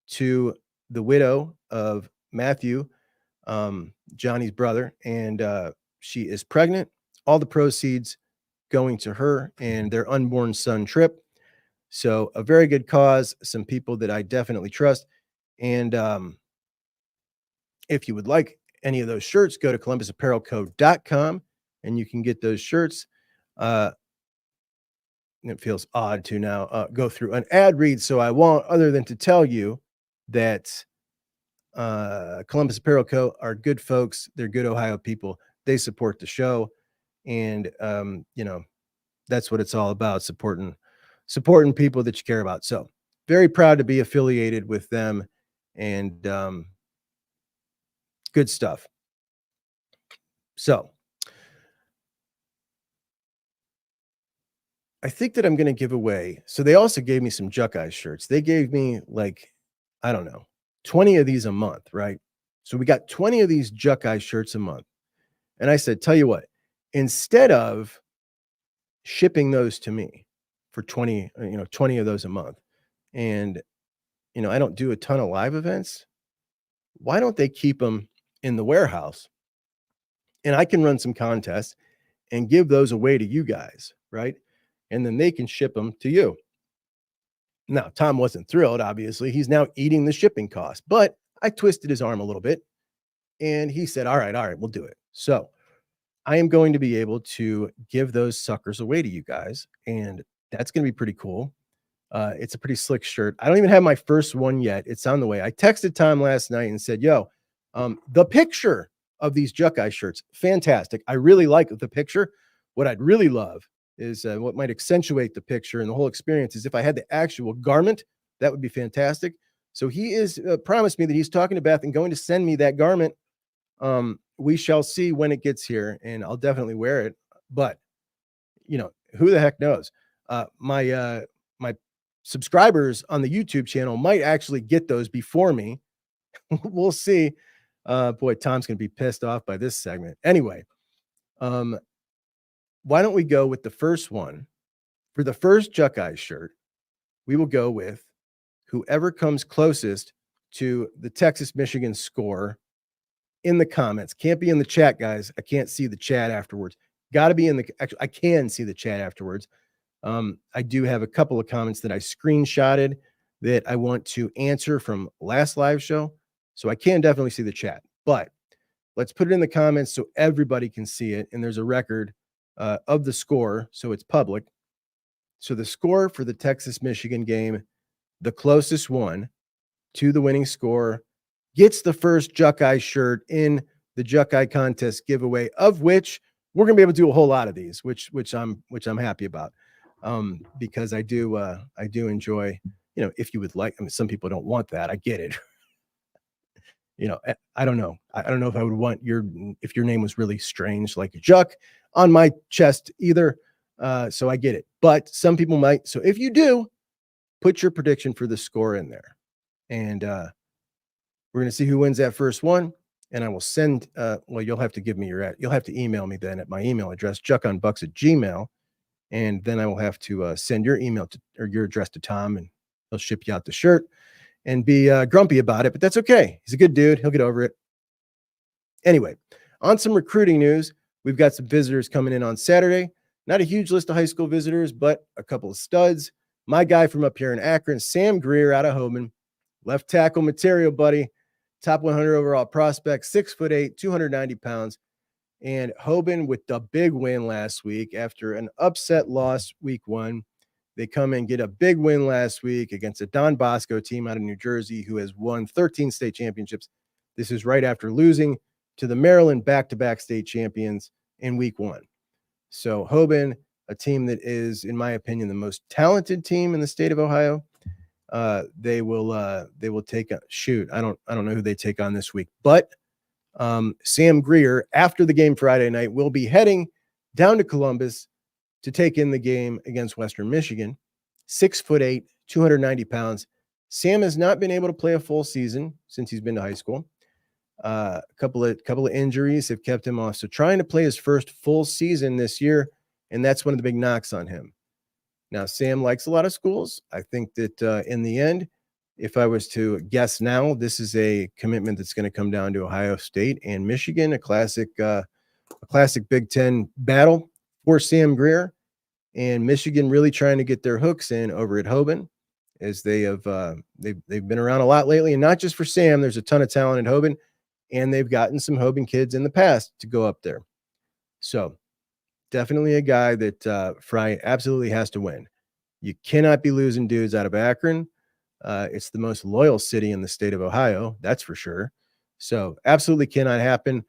A: to the widow of Matthew, Johnny's brother, and she is pregnant. All the proceeds going to her and their unborn son trip. So a very good cause, some people that I definitely trust. And if you would like any of those shirts, go to columbusapparelco.com and you can get those shirts. It feels odd to now go through an ad read, so I won't, other than to tell you that Columbus Apparel Co. are good folks. They're good Ohio people. They support the show. And, that's what it's all about, supporting people that you care about. So very proud to be affiliated with them, and good stuff. So I think that I'm going to give away. So they also gave me some Buckeyes shirts. They gave me 20 of these a month, right? So we got 20 of these Buckeyes shirts a month. And I said, tell you what, instead of shipping those to me for 20 of those a month, and I don't do a ton of live events, why don't they keep them in the warehouse, and I can run some contests and give those away to you guys, right? And then they can ship them to you. Now, Tom wasn't thrilled, obviously. He's now eating the shipping cost, but I twisted his arm a little bit, and he said, all right, we'll do it. So I am going to be able to give those suckers away to you guys, and that's going to be pretty cool. It's a pretty slick shirt. I don't even have my first one yet. It's on the way. I texted Tom last night and said, the picture of these Buckeye shirts, fantastic. I really like the picture. What I'd really love is what might accentuate the picture and the whole experience is if I had the actual garment. That would be fantastic. So he is promised me that he's talking to Beth and going to send me that garment. We shall see when it gets here, and I'll definitely wear it. But who the heck knows? My subscribers on the YouTube channel might actually get those before me. We'll see. Boy, Tom's going to be pissed off by this segment. Anyway, why don't we go with the first one? For the first Buckeye shirt, we will go with whoever comes closest to the Texas-Michigan score in the comments. Can't be in the chat, guys. I can't see the chat afterwards. Got to be in the – actually, I can see the chat afterwards. I do have a couple of comments that I screenshotted that I want to answer from last live show. So I can definitely see the chat. But let's put it in the comments so everybody can see it. And there's a record of the score, so it's public. So the score for the Texas-Michigan game, the closest one to the winning score, gets the first Buckeye shirt in the Buckeye contest giveaway, of which we're going to be able to do a whole lot of these, which I'm happy about, because I do enjoy, if you would like. I mean, some people don't want that. I get it. I don't know. I don't know if I would want if your name was really strange, like a Juck on my chest either. So I get it, but some people might. So if you do, put your prediction for the score in there, and we're going to see who wins that first one. And I will send, you'll have to give me you'll have to email me then at my email address, juckonbucks@gmail.com. And then I will have to send your email or your address to Tom, and he'll ship you out the shirt and be grumpy about it, but that's okay. He's a good dude. He'll get over it. Anyway, on some recruiting news, we've got some visitors coming in on Saturday. Not a huge list of high school visitors, but a couple of studs. my guy from up here in Akron, Sam Greer out of Hoban, left tackle material, buddy. Top 100 overall prospect, 6'8", 290 pounds. And Hoban with the big win last week after an upset loss week 1. They come and get a big win last week against a Don Bosco team out of New Jersey who has won 13 state championships. This is right after losing to the Maryland back-to-back state champions in week 1. So Hoban, a team that is, in my opinion, the most talented team in the state of Ohio. They will take a shoot. I don't know who they take on this week, but Sam Greer, after the game Friday night, will be heading down to Columbus to take in the game against Western Michigan. 6'8", 290 pounds. Sam has not been able to play a full season since he's been to high school. A couple of injuries have kept him off. So trying to play his first full season this year, and that's one of the big knocks on him. Now, Sam likes a lot of schools. I think that in the end, if I was to guess now, this is a commitment that's going to come down to Ohio State and Michigan, a classic Big Ten battle for Sam Greer, and Michigan really trying to get their hooks in over at Hoban, as they've been around a lot lately, and not just for Sam. There's a ton of talent at Hoban, and they've gotten some Hoban kids in the past to go up there. So definitely a guy that Fry absolutely has to win. You cannot be losing dudes out of Akron. It's the most loyal city in the state of Ohio, that's for sure. So absolutely cannot happen.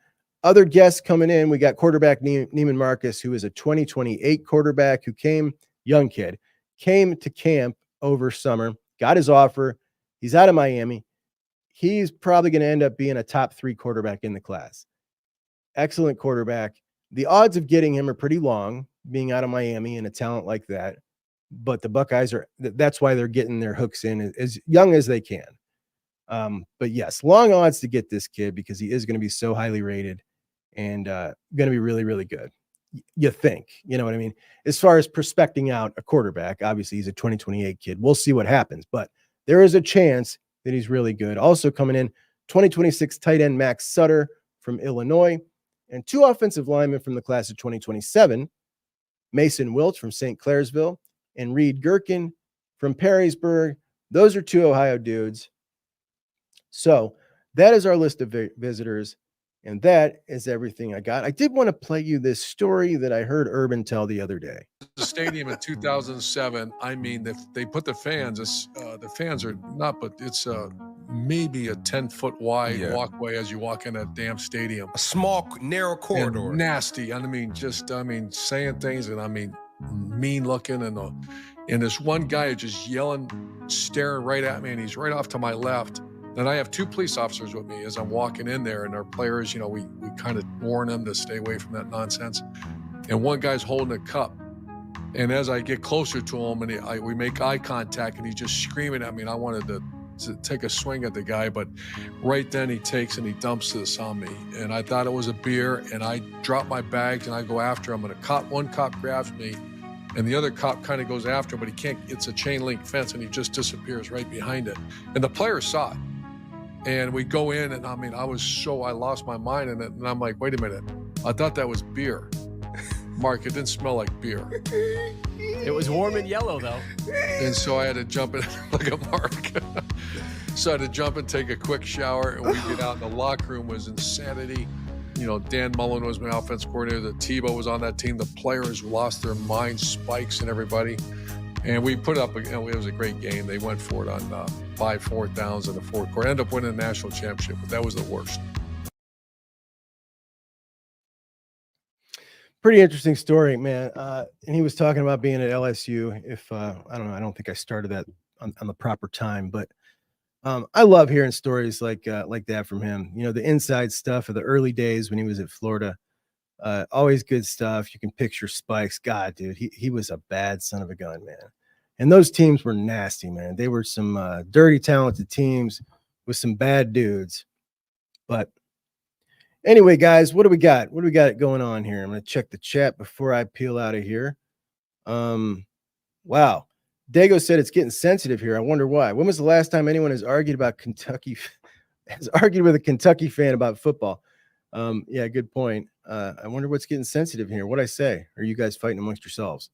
A: Other guests coming in, we got quarterback Neiman Marcus, who is a 2028 quarterback who came to camp over summer, got his offer. He's out of Miami. He's probably going to end up being a top 3 quarterback in the class. Excellent quarterback. The odds of getting him are pretty long, being out of Miami and a talent like that. But the Buckeyes that's why they're getting their hooks in as young as they can. But yes, long odds to get this kid because he is going to be so highly rated and going to be really, really good. You think, you know what I mean? As far as prospecting out a quarterback, obviously he's a 2028 kid. We'll see what happens, but there is a chance that he's really good. Also coming in, 2026 tight end Max Sutter from Illinois, and 2 offensive linemen from the class of 2027, Mason Wilt from St. Clairsville and Reed Gherkin from Perrysburg. Those are 2 Ohio dudes. So that is our list of visitors, and that is everything I got. I did want to play you this story that I heard Urban tell the other day.
G: The stadium in 2007, I mean, they put the fans are not, but it's maybe a 10-foot wide walkway as you walk in that damn stadium.
H: A small, narrow corridor.
G: And nasty. I mean, saying things, and mean looking, and this one guy just yelling, staring right at me, and he's right off to my left. And I have 2 police officers with me as I'm walking in there, and our players, we kind of warn them to stay away from that nonsense. And one guy's holding a cup. And as I get closer to him, and we make eye contact, and he's just screaming at me, and I wanted to take a swing at the guy, but right then he takes and he dumps this on me. And I thought it was a beer, and I drop my bags, and I go after him, and one cop grabs me, and the other cop kind of goes after him, but he can't. It's a chain link fence, and he just disappears right behind it. And the players saw it. And we go in, and I lost my mind in it. And I'm like, wait a minute, I thought that was beer. Mark, it didn't smell like beer.
H: It was warm and yellow, though.
G: And so I had to jump in, look at Mark. So I had to jump and take a quick shower, and we get out. And the locker room was insanity. Dan Mullen was my offense coordinator. The Tebow was on that team. The players lost their minds, Spikes and everybody. And we put up, it was a great game. They went for it on 5 4th downs in the 4th quarter. Ended up winning the national championship, but that was the worst.
A: Pretty interesting story, man. And he was talking about being at LSU. I don't know, I don't think I started that on the proper time, but I love hearing stories like that from him. The inside stuff of the early days when he was at Florida. Always good stuff. You can picture Spikes. God, dude, he was a bad son of a gun, man. And those teams were nasty, man. They were some dirty, talented teams with some bad dudes. But anyway, guys, what do we got? What do we got going on here? I'm going to check the chat before I peel out of here. Wow. Dago said it's getting sensitive here. I wonder why. When was the last time anyone has argued with a Kentucky fan about football? Yeah, good point. I wonder what's getting sensitive here. What'd I say? Are you guys fighting amongst yourselves?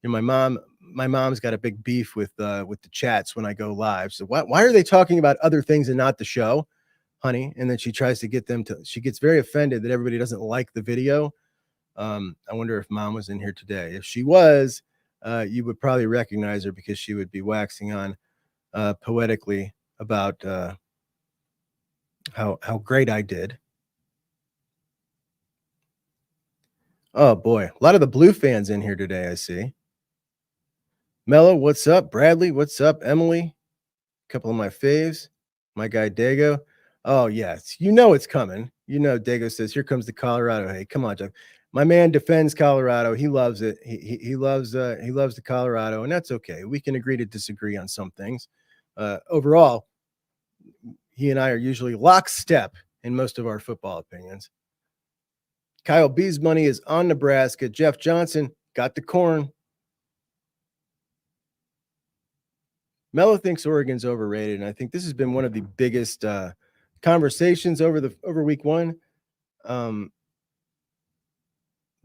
A: My mom my mom's got a big beef with the chats when I go live. So why are they talking about other things and not the show, honey? And then she tries to get them to. She gets very offended that everybody doesn't like the video. I wonder if Mom was in here today. If she was, you would probably recognize her because she would be waxing on poetically about how great I did. Oh boy, a lot of the Blue fans in here today, I see. Mello, what's up? Bradley, what's up? Emily, a couple of my faves. My guy Dago. Oh yes, you know it's coming. You know Dago says, "Here comes the Colorado." Hey, come on, Jeff. My man defends Colorado. He loves it. He loves the Colorado, and that's okay. We can agree to disagree on some things. Overall, he and I are usually lockstep in most of our football opinions. Kyle B's money is on Nebraska. Jeff Johnson got the corn. Mello thinks Oregon's overrated, and I think this has been one of the biggest conversations over week one.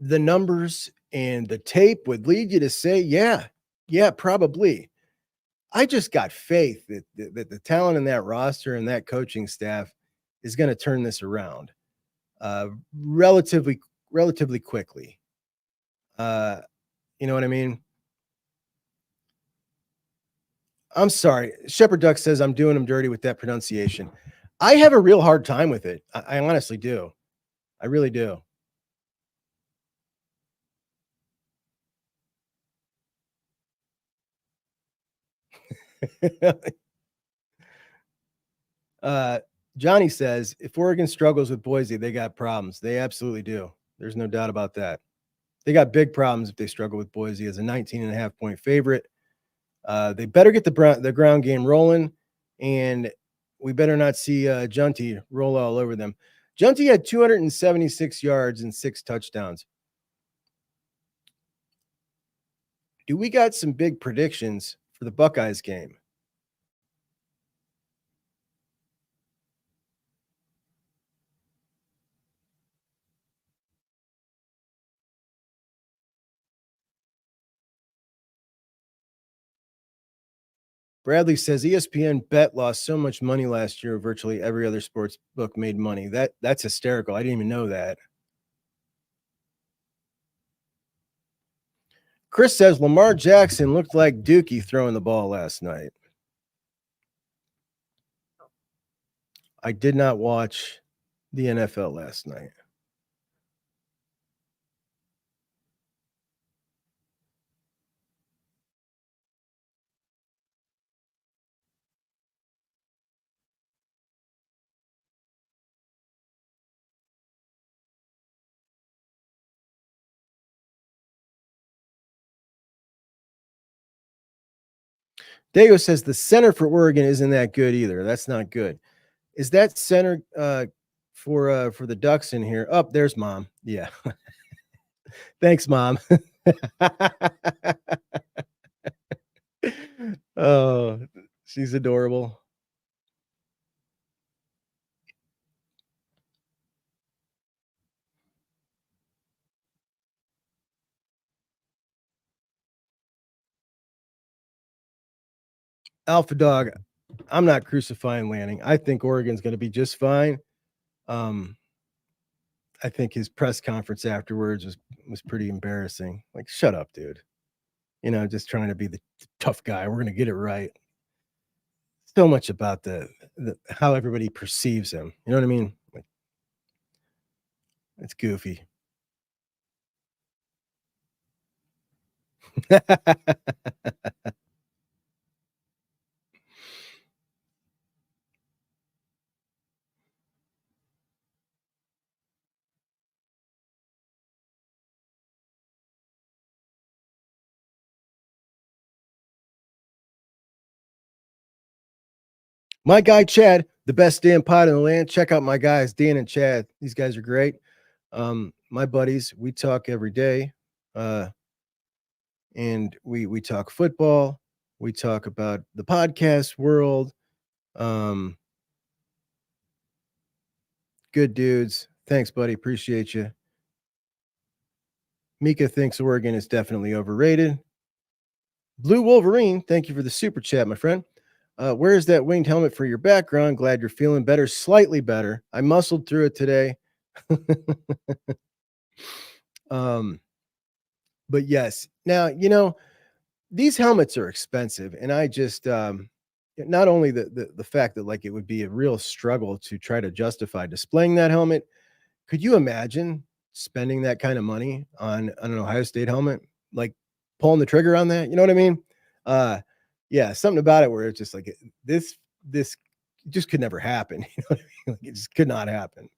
A: The numbers and the tape would lead you to say, yeah, probably. I just got faith that the talent in that roster and that coaching staff is going to turn this around relatively quickly. You know what I mean? I'm sorry. Shepherd Duck says I'm doing him dirty with that pronunciation. I have a real hard time with it. I honestly do. I really do. Johnny says, if Oregon struggles with Boise, they got problems. They absolutely do. There's no doubt about that. They got big problems if they struggle with Boise as a 19.5-point favorite. They better get the ground game rolling, and we better not see Junty roll all over them. Junty had 276 yards and 6 touchdowns. Do we got some big predictions for the Buckeyes game? Bradley says ESPN bet lost so much money last year. Virtually every other sports book made money. That's hysterical. I didn't even know that. Chris says Lamar Jackson looked like Dookie throwing the ball last night. I did not watch the NFL last night. Dago says the center for Oregon isn't that good either. That's not good. Is that center for the Ducks in here? Oh, there's Mom. Yeah. Thanks, Mom. Oh, she's adorable. Alpha Dog, I'm not crucifying Lanning. I think Oregon's going to be just fine. I think his press conference afterwards was pretty embarrassing. Like, shut up, dude. You know, just trying to be the tough guy. We're going to get it right. So much about the how everybody perceives him. You know what I mean? Like, it's goofy. My guy Chad, the best damn pod in the land. Check out my guys, Dan and Chad. These guys are great. My buddies, we talk every day. And we talk football. We talk about the podcast world. Good dudes. Thanks, buddy. Appreciate you. Mika thinks Oregon is definitely overrated. Blue Wolverine, thank you for the super chat, my friend. Where is that winged helmet for your background? Glad you're feeling better, slightly better. I muscled through it today. But yes, now, these helmets are expensive, and I just not only the fact that like it would be a real struggle to try to justify displaying that helmet. Could you imagine spending that kind of money on an Ohio State helmet, like pulling the trigger on that? You know what I mean? Yeah, something about it where it's just like this just could never happen. You know what I mean? Like, it just could not happen.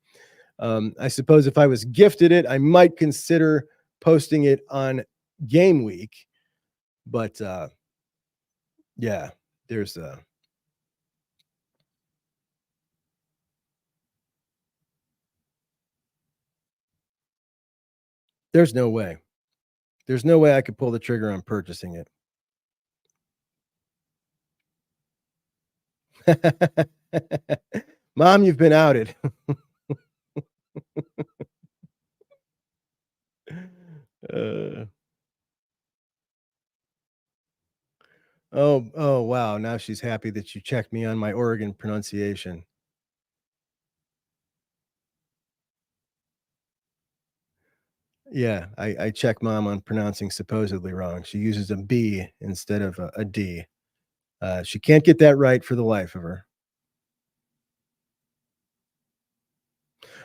A: I suppose if I was gifted it, I might consider posting it on game week, but yeah, there's no way. There's no way I could pull the trigger on purchasing it. Mom, you've been outed. Oh, wow. Now she's happy that you checked me on my Oregon pronunciation. Yeah, I check Mom on pronouncing supposedly wrong. She uses a B instead of a D. She can't get that right for the life of her.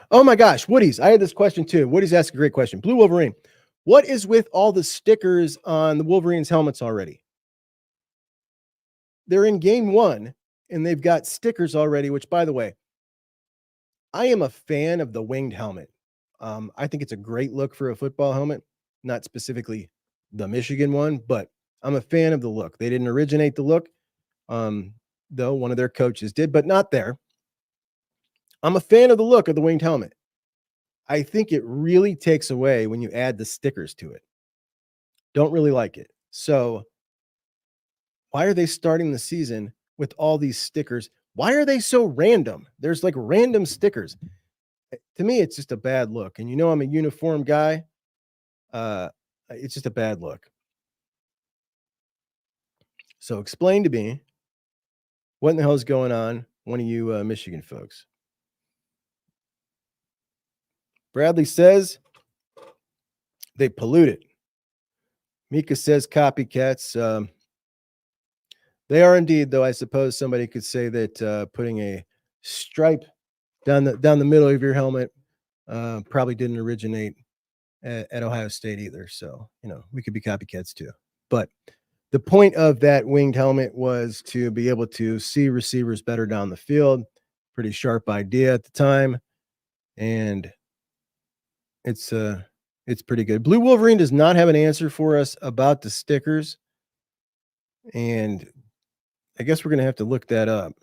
A: Oh my gosh, Woody's. I had this question too. Woody's asked a great question. Blue Wolverine, what is with all the stickers on the Wolverines helmets already? They're in game 1 and they've got stickers already, which, by the way, I am a fan of the winged helmet. I think it's a great look for a football helmet, not specifically the Michigan one, but I'm a fan of the look. They didn't originate the look, though one of their coaches did, but not there. I'm a fan of the look of the winged helmet. I think it really takes away when you add the stickers to it. Don't really like it. So why are they starting the season with all these stickers? Why are they so random? There's like random stickers. To me, it's just a bad look. And I'm a uniform guy. It's just a bad look. So explain to me what in the hell is going on, one of you Michigan folks. Bradley says they pollute it. Mika says copycats. They are indeed, though. I suppose somebody could say that putting a stripe down the middle of your helmet probably didn't originate at Ohio State either. So, we could be copycats too. But the point of that winged helmet was to be able to see receivers better down the field. Pretty sharp idea at the time. And it's pretty good. Blue Wolverine does not have an answer for us about the stickers. And I guess we're going to have to look that up.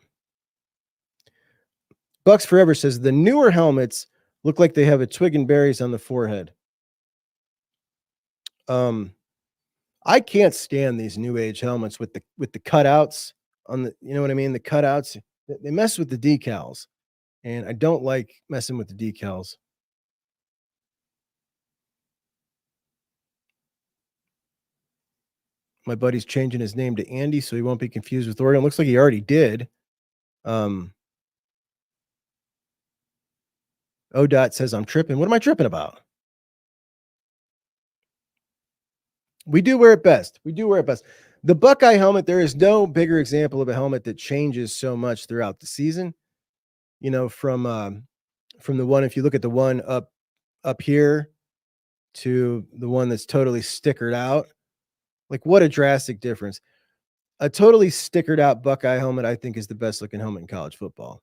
A: Bucks Forever says the newer helmets look like they have a twig and berries on the forehead. I can't stand these new age helmets with the cutouts on the, you know what I mean? The cutouts, they mess with the decals, and I don't like messing with the decals. My buddy's changing his name to Andy so he won't be confused with Oregon. Looks like he already did. ODOT says I'm tripping. What am I tripping about? We do wear it best. The Buckeye helmet, there is no bigger example of a helmet that changes so much throughout the season. From the one, if you look at the one up here to the one that's totally stickered out, like what a drastic difference. A totally stickered out Buckeye helmet, I think, is the best looking helmet in college football.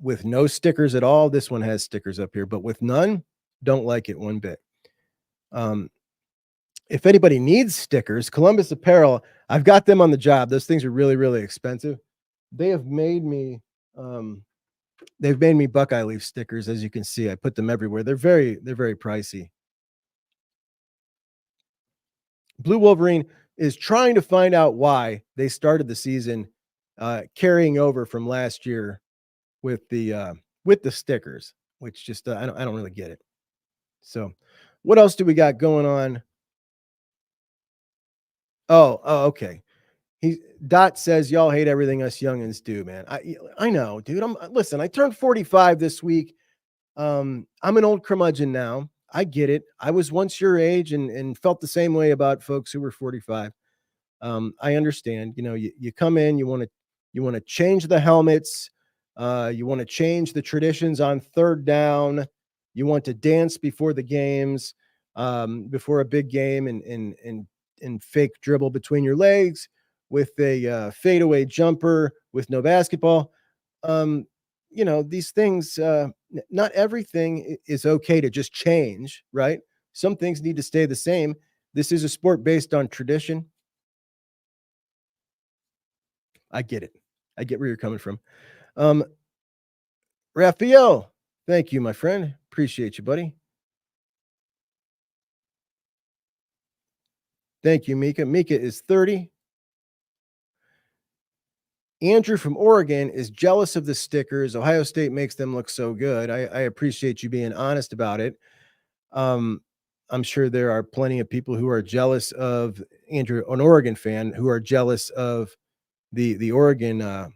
A: With no stickers at all, this one has stickers up here, but with none, don't like it one bit. If anybody needs stickers, Columbus Apparel, I've got them on the job. Those things are really, really expensive. They have made me, Buckeye leaf stickers. As you can see, I put them everywhere. They're very pricey. Blue Wolverine is trying to find out why they started the season carrying over from last year with the stickers, which just I don't really get it. So, what else do we got going on Okay. Dot says y'all hate everything us youngins do, man. I know, dude. Listen, I turned 45 this week. I'm an old curmudgeon now. I get it. I was once your age and felt the same way about folks who were 45. I understand. You know, you come in, you want to change the helmets, you want to change the traditions on third down, you want to dance before the games, before a big game, and fake dribble between your legs with a fadeaway jumper with no basketball. You know, these things, not everything is okay to just change, right? Some things need to stay the same. This is a sport based on tradition. I get it. I get where you're coming from. Raphael, thank you, my friend. Appreciate you, buddy. Thank you, Mika. Mika is 30. Andrew from Oregon is jealous of the stickers. Ohio State makes them look so good. I appreciate you being honest about it. I'm sure there are plenty of people who are jealous of Andrew, an Oregon fan, who are jealous of the Oregon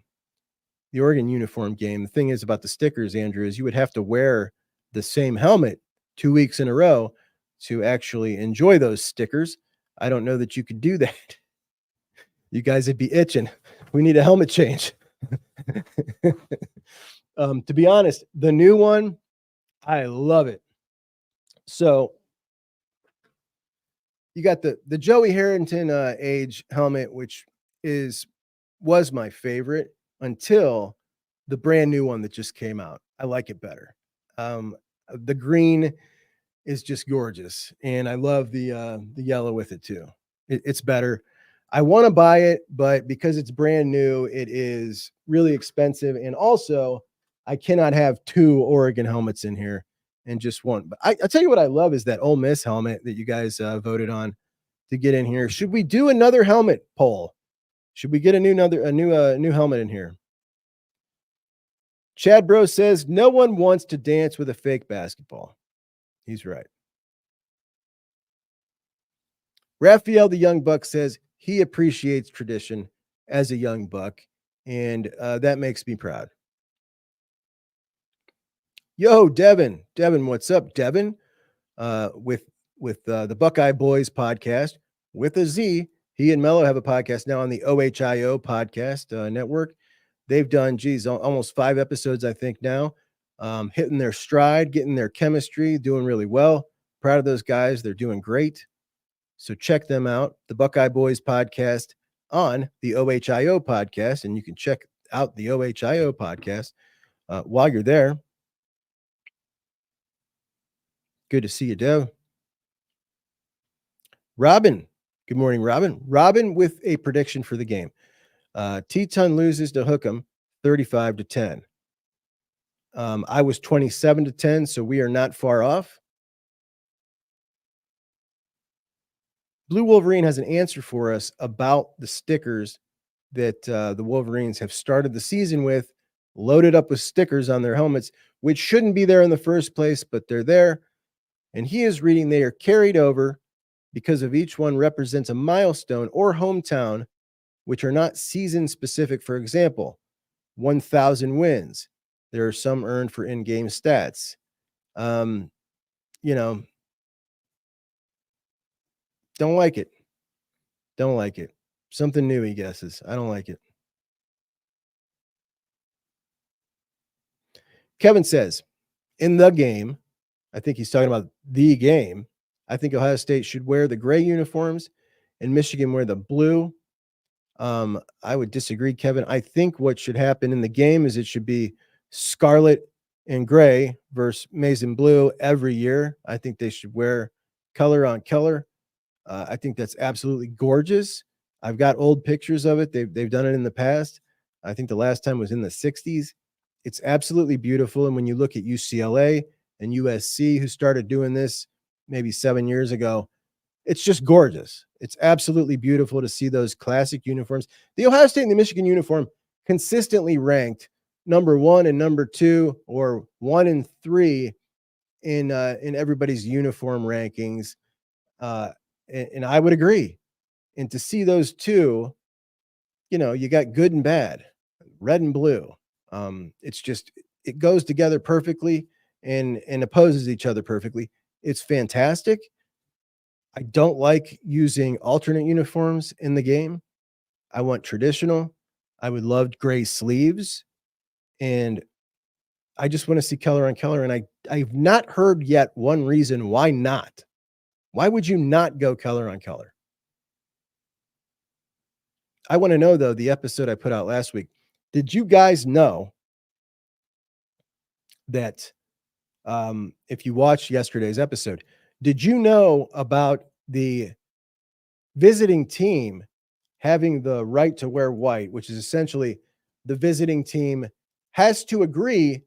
A: uniform game. The thing is about the stickers, Andrew, is you would have to wear the same helmet 2 weeks in a row to actually enjoy those stickers. I don't know that you could do that. You guys would be itching. We need a helmet change. To be honest, the new one, I love it. So you got the Joey Harrington age helmet, which was my favorite until the brand new one that just came out. I like it better. The green is just gorgeous, and I love the yellow with it too. It's better. I want to buy it, but because it's brand new, it is really expensive. And also, I cannot have 2 Oregon helmets in here and just one. But I'll tell you what I love is that Ole Miss helmet that you guys voted on to get in here. Should we do another helmet poll? Should we get a new helmet in here? Chad Bro says no one wants to dance with a fake basketball. He's right. Raphael the Young Buck says he appreciates tradition as a young buck, and that makes me proud. Yo, Devin, what's up, Devin? With the Buckeye Boys podcast with a Z. He and Mello have a podcast now on the OHIO podcast network. They've done, almost 5 episodes, I think now, hitting their stride, getting their chemistry, doing really well. Proud of those guys. They're doing great. So check them out, the Buckeye Boys podcast on the OHIO podcast, and you can check out the OHIO podcast while you're there. Good to see you, Dev. Robin. Good morning, Robin. Robin with a prediction for the game. Teton loses to Hookham 35-10. I was 27-10, so we are not far off. Blue Wolverine has an answer for us about the stickers that the Wolverines have started the season with, loaded up with stickers on their helmets, which shouldn't be there in the first place, but they're there. And he is reading they are carried over because of each one represents a milestone or hometown, which are not season specific. For example, 1,000 wins. There are some earned for in-game stats. Don't like it. Don't like it. Something new, he guesses. I don't like it. Kevin says, in the game, I think he's talking about the game, I think Ohio State should wear the gray uniforms and Michigan wear the blue. I would disagree, Kevin. I think what should happen in the game is it should be scarlet and gray versus maize and blue every year. I think they should wear color on color. I think that's absolutely gorgeous. I've got old pictures of it. They've done it in the past. I think the last time was in the 60s. It's absolutely beautiful. And when you look at UCLA and USC, who started doing this maybe 7 years ago, it's just gorgeous. It's absolutely beautiful to see those classic uniforms. The Ohio State and the Michigan uniform consistently ranked number 1 and number 2 or 1 and 3 in everybody's uniform rankings. And I would agree. And to see those two, you got good and bad, red and blue. It's just, it goes together perfectly and opposes each other perfectly. It's fantastic. I don't like using alternate uniforms in the game. I want traditional. I would love gray sleeves. And I just want to see color on color. And I've not heard yet one reason why not. Why would you not go color on color? I want to know, though, the episode I put out last week. Did you guys know that if you watched yesterday's episode, did you know about the visiting team having the right to wear white, which is essentially the visiting team has to agree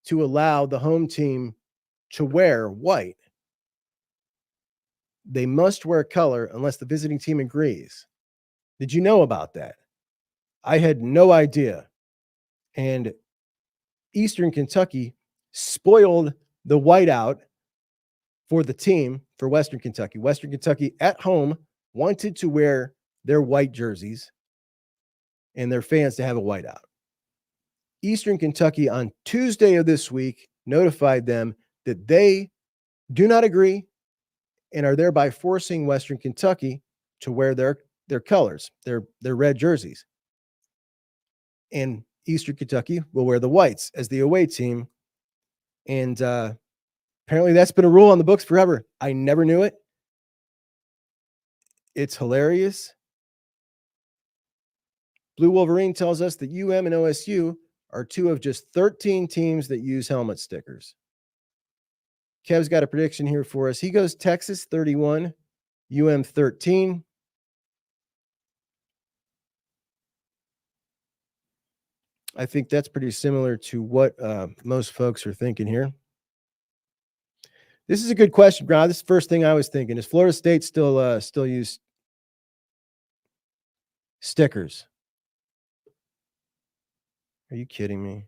A: to allow the home team to wear white? They must wear color unless the visiting team agrees. Did you know about that? I had no idea. And Eastern Kentucky spoiled the whiteout for the team for Western Kentucky. Western Kentucky at home wanted to wear their white jerseys and their fans to have a whiteout. Eastern Kentucky on Tuesday of this week notified them that they do not agree and are thereby forcing Western Kentucky to wear their colors, their red jerseys. And Eastern Kentucky will wear the whites as the away team. And apparently that's been a rule on the books forever. I never knew it. It's hilarious. Blue Wolverine tells us that UM and OSU are two of just 13 teams that use helmet stickers. Kev's got a prediction here for us. He goes Texas 31, UM 13. I think that's pretty similar to what most folks are thinking here. This is a good question, Brad. This is the first thing I was thinking. Is Florida State still use stickers? Are you kidding me?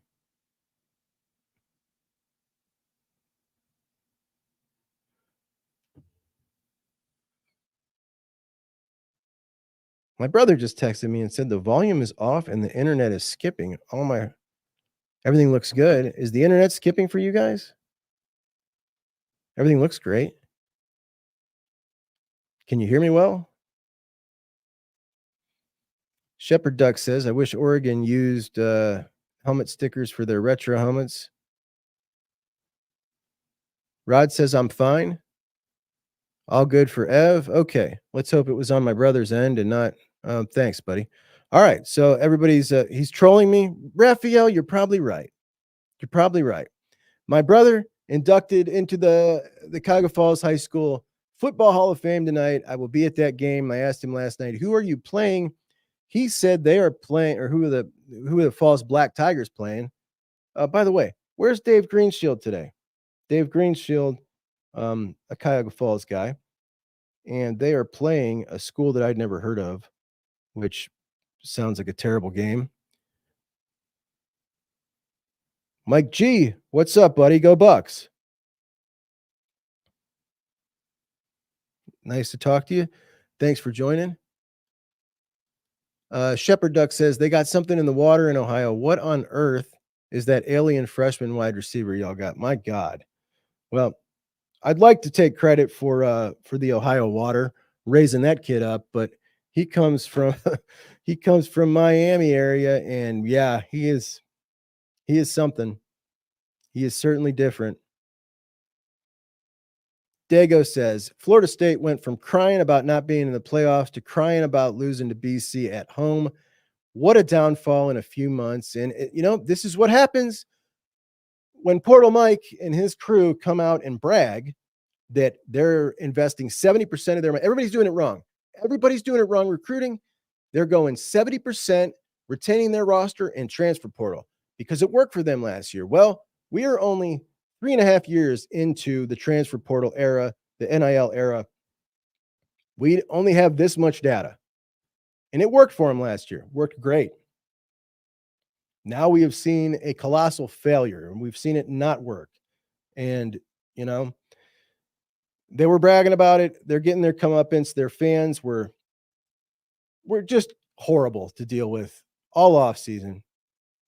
A: My brother just texted me and said the volume is off and the internet is skipping. Everything looks good. Is the internet skipping for you guys? Everything looks great. Can you hear me well? Shepherd Duck says, I wish Oregon used helmet stickers for their retro helmets. Rod says, I'm fine. All good for Ev. Okay, let's hope it was on my brother's end and not. Thanks, buddy. All right, so everybody's he's trolling me. Raphael, you're probably right. You're probably right. My brother inducted into the Cuyahoga Falls High School Football Hall of Fame tonight. I will be at that game. I asked him last night, who are you playing? He said they are playing, or who are the Falls Black Tigers playing? By the way, where's Dave Greenshield today? Dave Greenshield, a Cuyahoga Falls guy, and they are playing a school that I'd never heard of, which sounds like a terrible game. Mike G, what's up, buddy? Go Bucks. Nice to talk to you. Thanks for joining. Shepherd Duck says they got something in the water in Ohio. What on earth is that alien freshman wide receiver y'all got? My God. Well, I'd like to take credit for the Ohio Water raising that kid up, but he comes from Miami area, and yeah, he is something. He is certainly different. Dago says Florida State went from crying about not being in the playoffs to crying about losing to BC at home. What a downfall in a few months. And this is what happens when Portal Mike and his crew come out and brag that they're investing 70% of their money. Everybody's doing it wrong. Everybody's doing it wrong recruiting. They're going 70% retaining their roster and transfer portal because it worked for them last year. Well, we are only 3.5 years into the transfer portal era, the NIL era. We only have this much data. And it worked for them last year. Worked great. Now we have seen a colossal failure, and we've seen it not work. And, they were bragging about it. They're getting their comeuppance. Their fans were were just horrible to deal with all off season.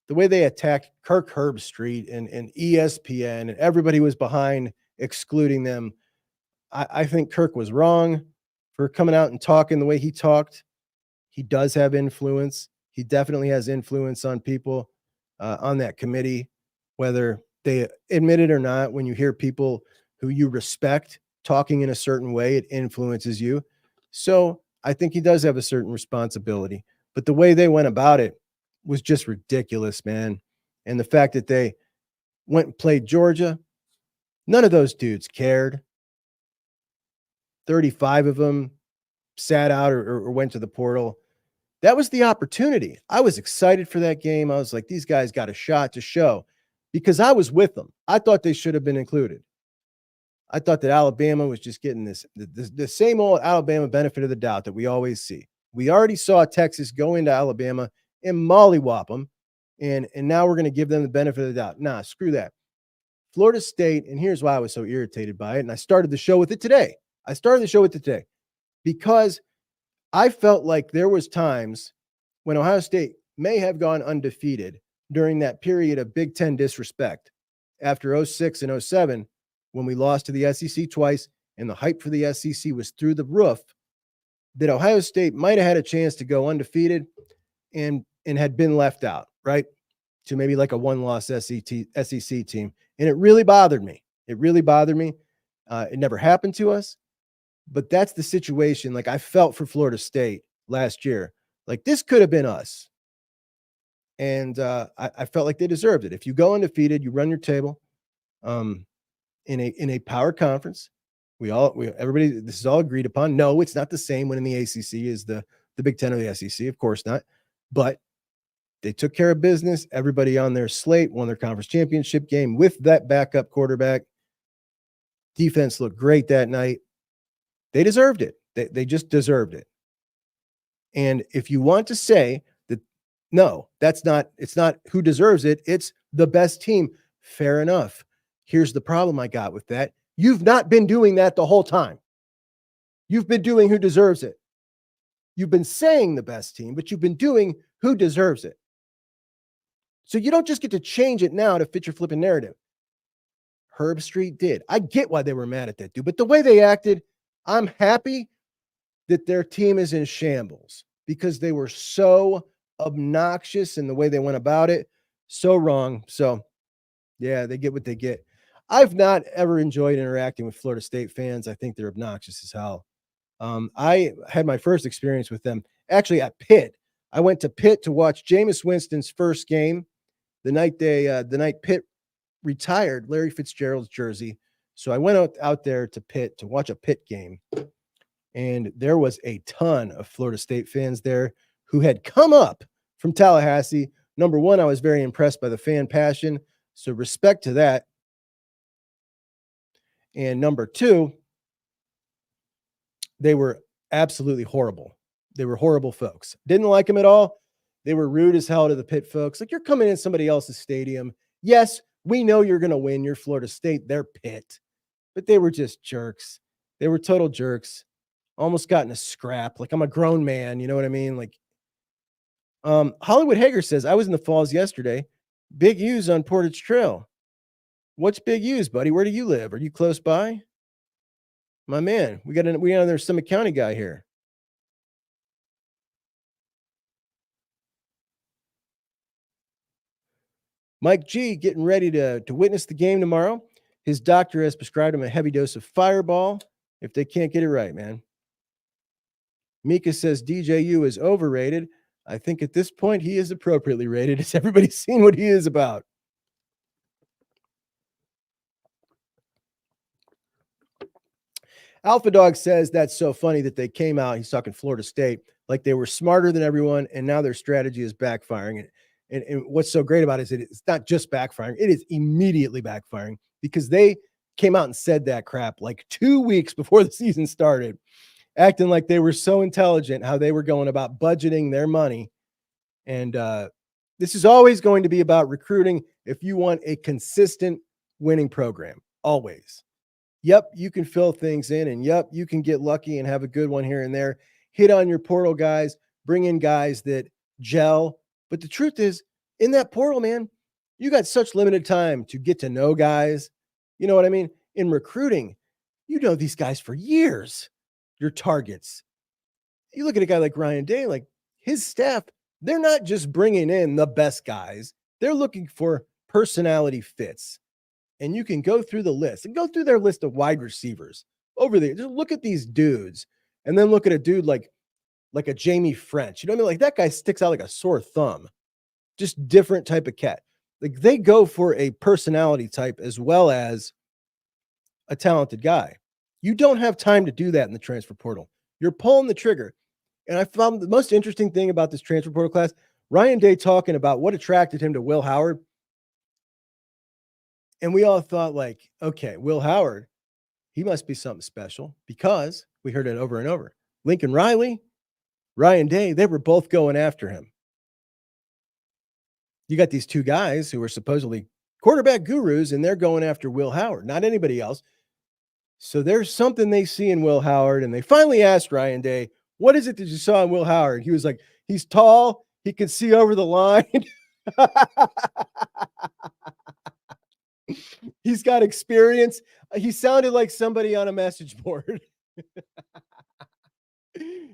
A: The way they attacked Kirk Herbstreit and ESPN, and everybody was behind excluding them. I think Kirk was wrong for coming out and talking the way he talked. He does have influence. He definitely has influence on people on that committee, whether they admit it or not. When you hear people who you respect talking in a certain way, it influences you. So I think he does have a certain responsibility. But the way they went about it was just ridiculous, man. And the fact that they went and played Georgia, none of those dudes cared. 35 of them sat out or went to the portal. That was the opportunity. I was excited for that game. I was like, these guys got a shot to show, because I was with them. I thought they should have been included. I thought that Alabama was just getting the same old Alabama benefit of the doubt that we always see. We already saw Texas go into Alabama and mollywop them, and now we're going to give them the benefit of the doubt. Nah, screw that. Florida State, and here's why I was so irritated by it, and I started the show with it today. Because I felt like there was times when Ohio State may have gone undefeated during that period of Big Ten disrespect after 06 and 07, when we lost to the SEC twice and the hype for the SEC was through the roof, that Ohio State might have had a chance to go undefeated and had been left out, right? To maybe like a one-loss SEC team. And it really bothered me. It never happened to us, but that's the situation. Like, I felt for Florida State last year. Like, this could have been us. And I felt like they deserved it. If you go undefeated, you run your table in a power conference. Everybody, this is all agreed upon. No, it's not the same when in the ACC is the Big Ten or the SEC. Of course not. But they took care of business. Everybody on their slate won their conference championship game with that backup quarterback. Defense looked great that night. They deserved it. They just deserved it. And if you want to say that, no, it's not who deserves it, it's the best team, fair enough. Here's the problem I got with that. You've not been doing that the whole time. You've been doing who deserves it. You've been saying the best team, but you've been doing who deserves it. So you don't just get to change it now to fit your flipping narrative. Herbstreit did. I get why they were mad at that dude, but the way they acted, I'm happy that their team is in shambles, because they were so obnoxious in the way they went about it. So wrong. So yeah, they get what they get. I've not ever enjoyed interacting with Florida State fans. I think they're obnoxious as hell. I had my first experience with them actually at Pitt. I went to Pitt to watch Jameis Winston's first game the night Pitt retired Larry Fitzgerald's jersey. So I went out there to Pitt to watch a Pitt game, and there was a ton of Florida State fans there who had come up from Tallahassee. Number one, I was very impressed by the fan passion, so respect to that. And number two, they were absolutely horrible. They were horrible folks. Didn't like them at all. They were rude as hell to the Pitt folks. Like, you're coming in somebody else's stadium. Yes, we know you're going to win. You're Florida State. They're Pitt. But they were just jerks. They were total jerks. Almost got in a scrap. Like, I'm a grown man. You know what I mean? Like, Hollywood Hager says, I was in the Falls yesterday. Big U's on Portage Trail. What's Big U's, buddy? Where do you live? Are you close by? My man, we got another Summit County guy here. Mike G getting ready to witness the game tomorrow. His doctor has prescribed him a heavy dose of Fireball if they can't get it right, man. Mika says DJU is overrated. I think at this point he is appropriately rated. Has everybody seen what he is about? Alpha Dog says that's so funny that they came out, he's talking Florida State, like they were smarter than everyone, and now their strategy is backfiring. And what's so great about it is it's not just backfiring, it is immediately backfiring, because they came out and said that crap like 2 weeks before the season started, acting like they were so intelligent how they were going about budgeting their money. And this is always going to be about recruiting if you want a consistent winning program, always. Yep, you can fill things in, and yep, you can get lucky and have a good one here and there. Hit on your portal guys, bring in guys that gel. But the truth is, in that portal, man, you got such limited time to get to know guys. You know what I mean? In recruiting, you know these guys for years, your targets. You look at a guy like Ryan Day, like his staff, they're not just bringing in the best guys. They're looking for personality fits. And you can go through the list and go through their list of wide receivers over there. Just look at these dudes and then look at a dude like a Jamie French. You know what I mean? Like that guy sticks out like a sore thumb. Just different type of cat. Like they go for a personality type as well as a talented guy. You don't have time to do that in the transfer portal. You're pulling the trigger. And I found the most interesting thing about this transfer portal class, Ryan Day talking about what attracted him to Will Howard. And we all thought like, okay, Will Howard, he must be something special because we heard it over and over. Lincoln Riley, Ryan Day, they were both going after him. You got these two guys who are supposedly quarterback gurus, and they're going after Will Howard, not anybody else. So there's something they see in Will Howard, and they finally asked Ryan Day, what is it that you saw in Will Howard? He was like, he's tall, he can see over the line. He's got experience. He sounded like somebody on a message board.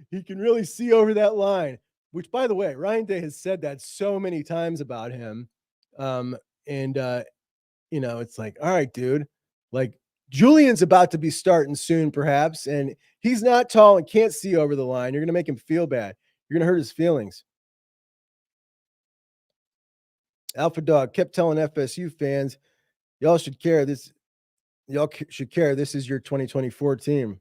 A: He can really see over that line, which, by the way, Ryan Day has said that so many times about him. You know, it's like, all right, dude, like Julian's about to be starting soon, perhaps, and he's not tall and can't see over the line. You're going to make him feel bad. You're going to hurt his feelings. Alpha Dog kept telling FSU fans, y'all should care. Y'all should care. This is your 2024 team.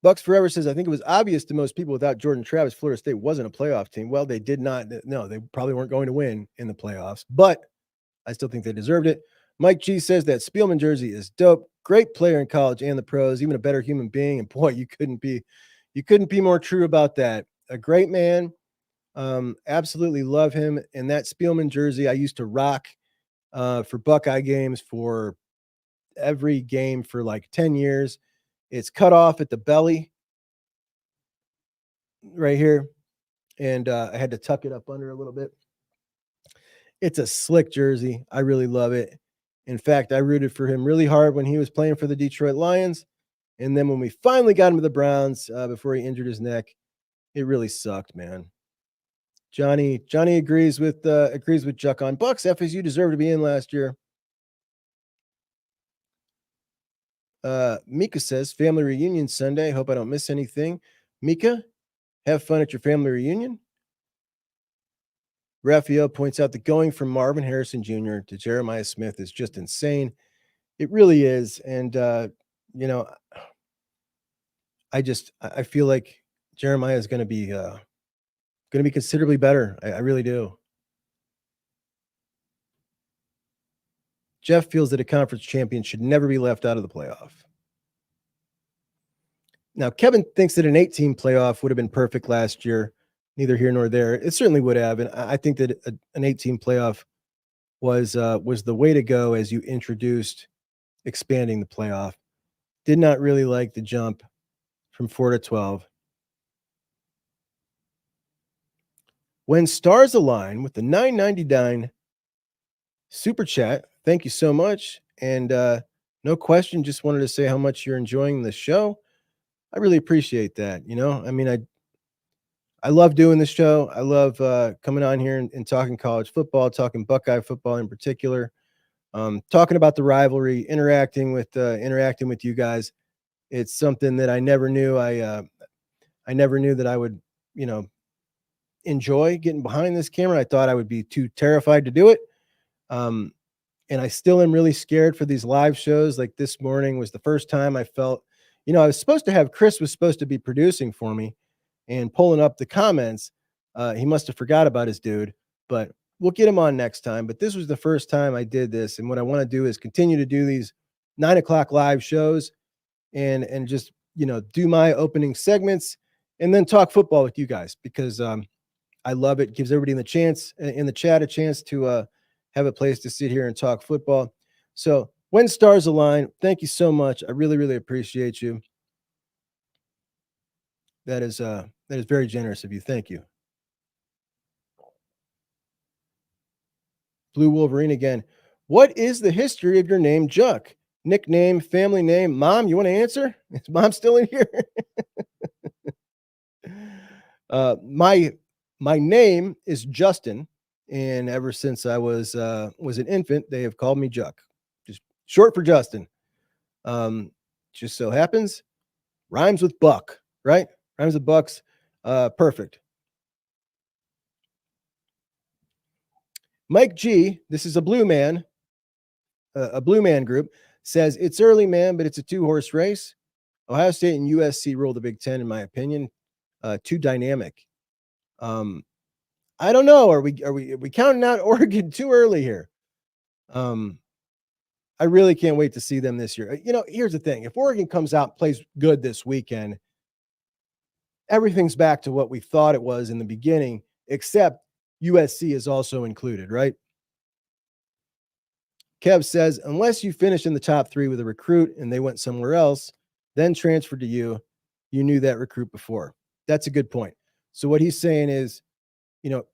A: Bucks Forever says, I think it was obvious to most people without Jordan Travis, Florida State wasn't a playoff team. Well, they did not. No, they probably weren't going to win in the playoffs, but I still think they deserved it. Mike G says that Spielman jersey is dope. Great player in college and the pros, even a better human being. And boy, you couldn't be more true about that. A great man. Absolutely love him. And that Spielman jersey I used to rock for Buckeye games for every game for like 10 years. It's cut off at the belly right here. And I had to tuck it up under a little bit. It's a slick jersey. I really love it. In fact, I rooted for him really hard when he was playing for the Detroit Lions. And then when we finally got him to the Browns before he injured his neck, it really sucked, man. Johnny agrees with Juck on Bucks. FSU deserved to be in last year. Mika says, family reunion Sunday. Hope I don't miss anything. Mika, have fun at your family reunion. Raphael points out that going from Marvin Harrison Jr. to Jeremiah Smith is just insane. It really is. And, you know, I feel like Jeremiah is going to be considerably better. I really do. Jeff feels that a conference champion should never be left out of the playoff. Now, Kevin thinks that an 8-team playoff would have been perfect last year. Neither here nor there. It certainly would have. And I think that an 8-team playoff was the way to go as you introduced expanding the playoff. Did not really like the jump from 4 to 12. When stars align with the $9.99 super chat, thank you so much. And no question, just wanted to say how much you're enjoying the show. I really appreciate that. You know, I mean, I love doing this show. I love coming on here and talking college football, talking Buckeye football in particular, talking about the rivalry, interacting with you guys. It's something that I never knew I never knew that I would, you know, enjoy getting behind this camera. I thought I would be too terrified to do it. And I still am really scared for these live shows. Like this morning was the first time I felt, you know, Chris was supposed to be producing for me and pulling up the comments. He must have forgot about his dude, but we'll get him on next time. But this was the first time I did this. And what I want to do is continue to do these 9 o'clock live shows and just, you know, do my opening segments and then talk football with you guys because I love it. Gives everybody in the chat a chance to have a place to sit here and talk football. So when stars align, thank you so much. I really, really appreciate you. That is very generous of you. Thank you. Blue Wolverine again. What is the history of your name, Juck? Nickname, family name, mom? You want to answer? Is mom still in here? My name is Justin, and ever since I was an infant, they have called me Juck, just short for Justin. Just so happens, rhymes with buck, right? Rhymes with bucks. Perfect. Mike G, this is a blue man group, says it's early, man, but it's a 2-horse race. Ohio State and USC rule the Big Ten, in my opinion. Too dynamic. I don't know. Are we counting out Oregon too early here? I really can't wait to see them this year. Here's the thing. If Oregon comes out and plays good this weekend, everything's back to what we thought it was in the beginning, except USC is also included, right? Kev says, unless you finish in the top 3 with a recruit and they went somewhere else, then transferred to you knew that recruit before. That's a good point. So what he's saying is,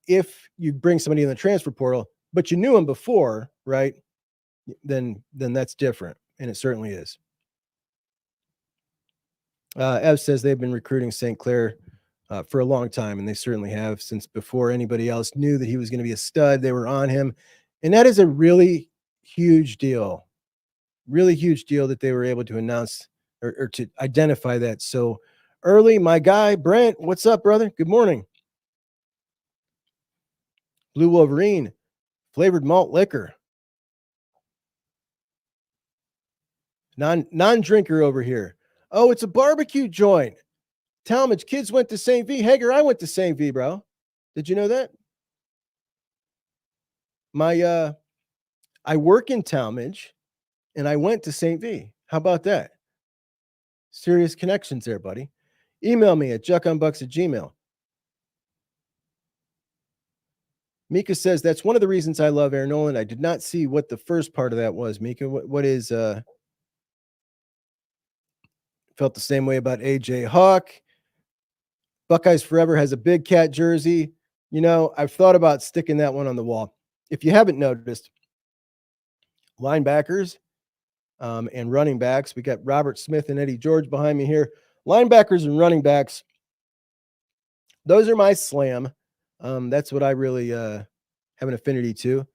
A: if you bring somebody in the transfer portal, but you knew him before, right? Then that's different. And it certainly is. Ev says they've been recruiting St. Clair for a long time, and they certainly have, since before anybody else knew that he was going to be a stud. They were on him. And that is a really huge deal that they were able to announce or to identify that so early. My guy, Brent, what's up, brother? Good morning. Blue Wolverine, flavored malt liquor. Non-drinker over here. Oh, it's a barbecue joint. Talmadge, kids went to St. V. Hager, I went to St. V, bro. Did you know that? I work in Talmadge, and I went to St. V. How about that? Serious connections there, buddy. Email me at juckonbucks@gmail.com. Mika says, that's one of the reasons I love Aaron Nolan. I did not see what the first part of that was, Mika. What is felt the same way about AJ Hawk. Buckeyes Forever has a big cat jersey. I've thought about sticking that one on the wall. If you haven't noticed, linebackers and running backs, we got Robert Smith and Eddie George behind me here. Linebackers and running backs, those are my slam. That's what I really have an affinity to.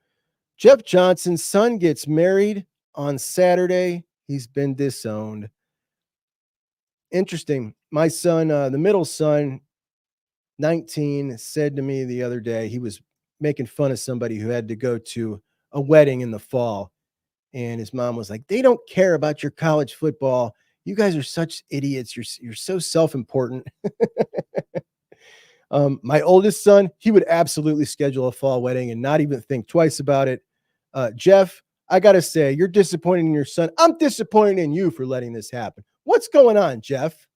A: Jeff Johnson's son gets married on Saturday. He's been disowned. Interesting. My son, the middle son, 19, said to me the other day, he was making fun of somebody who had to go to a wedding in the fall. And his mom was like, they don't care about your college football. You guys are such idiots. You're so self-important. My oldest son, he would absolutely schedule a fall wedding and not even think twice about it. Jeff, I got to say, you're disappointed in your son. I'm disappointed in you for letting this happen. What's going on, Jeff?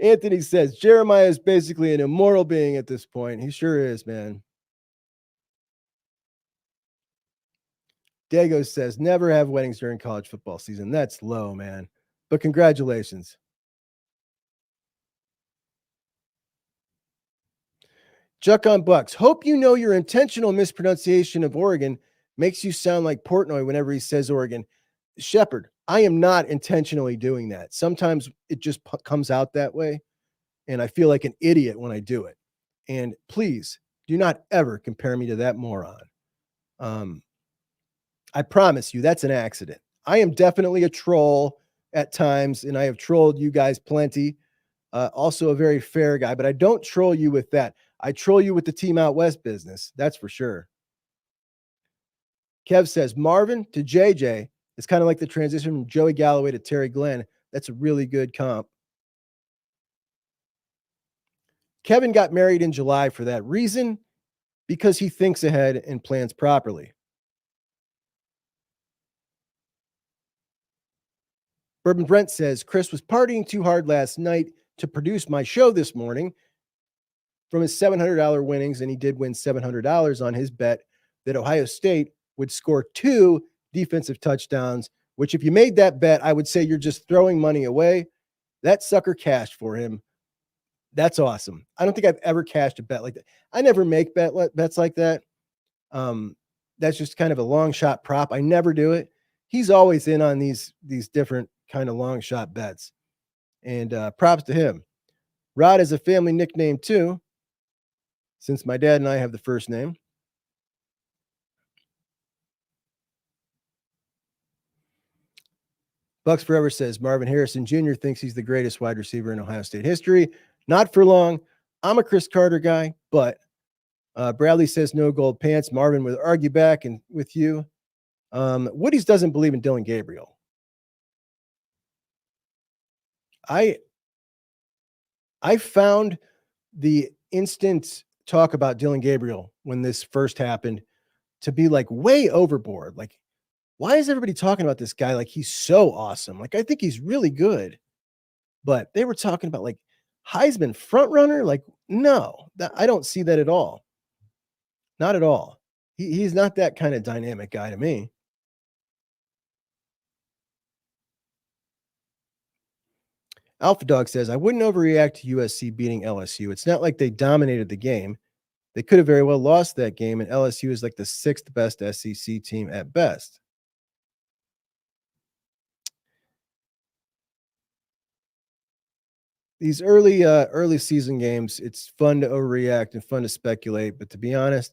A: Anthony says, Jeremiah is basically an immoral being at this point. He sure is, man. Dago says, never have weddings during college football season. That's low, man. But congratulations. Juck on Bucks. Hope you know your intentional mispronunciation of Oregon makes you sound like Portnoy whenever he says Oregon. Shepard, I am not intentionally doing that. Sometimes it just comes out that way, and I feel like an idiot when I do it. And please do not ever compare me to that moron. I promise you that's an accident. I am definitely a troll at times, and I have trolled you guys plenty. Also a very fair guy, but I don't troll you with that. I troll you with the Team Out West business. That's for sure. Kev says, Marvin to JJ is kind of like the transition from Joey Galloway to Terry Glenn. That's a really good comp. Kevin got married in July for that reason, because he thinks ahead and plans properly. Bourbon Brent says, Chris was partying too hard last night to produce my show this morning from his $700 winnings, and he did win $700 on his bet that Ohio State would score 2 defensive touchdowns which if you made that bet, I would say you're just throwing money away. That sucker cashed for him. That's awesome. I don't think I've ever cashed a bet like that. I never make bets like that. That's just kind of a long shot prop. I never do it. He's always in on these different kind of long shot bets. And props to him. Rod is a family nickname too, since my dad and I have the first name. Bucks Forever says Marvin Harrison Jr. thinks he's the greatest wide receiver in Ohio State history. Not for long. I'm a Chris Carter guy, but Bradley says no gold pants. Marvin would argue back and with you. Woody's doesn't believe in Dylan Gabriel. I found the instant talk about Dylan Gabriel when this first happened to be like way overboard. Like, why is everybody talking about this guy like he's so awesome? Like, I think he's really good. But they were talking about like Heisman front runner. Like, no, I don't see that at all. Not at all. He's not that kind of dynamic guy to me. Alpha Dog says, I wouldn't overreact to USC beating LSU. It's not like they dominated the game. They could have very well lost that game, and LSU is like the 6th best SEC team at best. These early season games, it's fun to overreact and fun to speculate. But to be honest,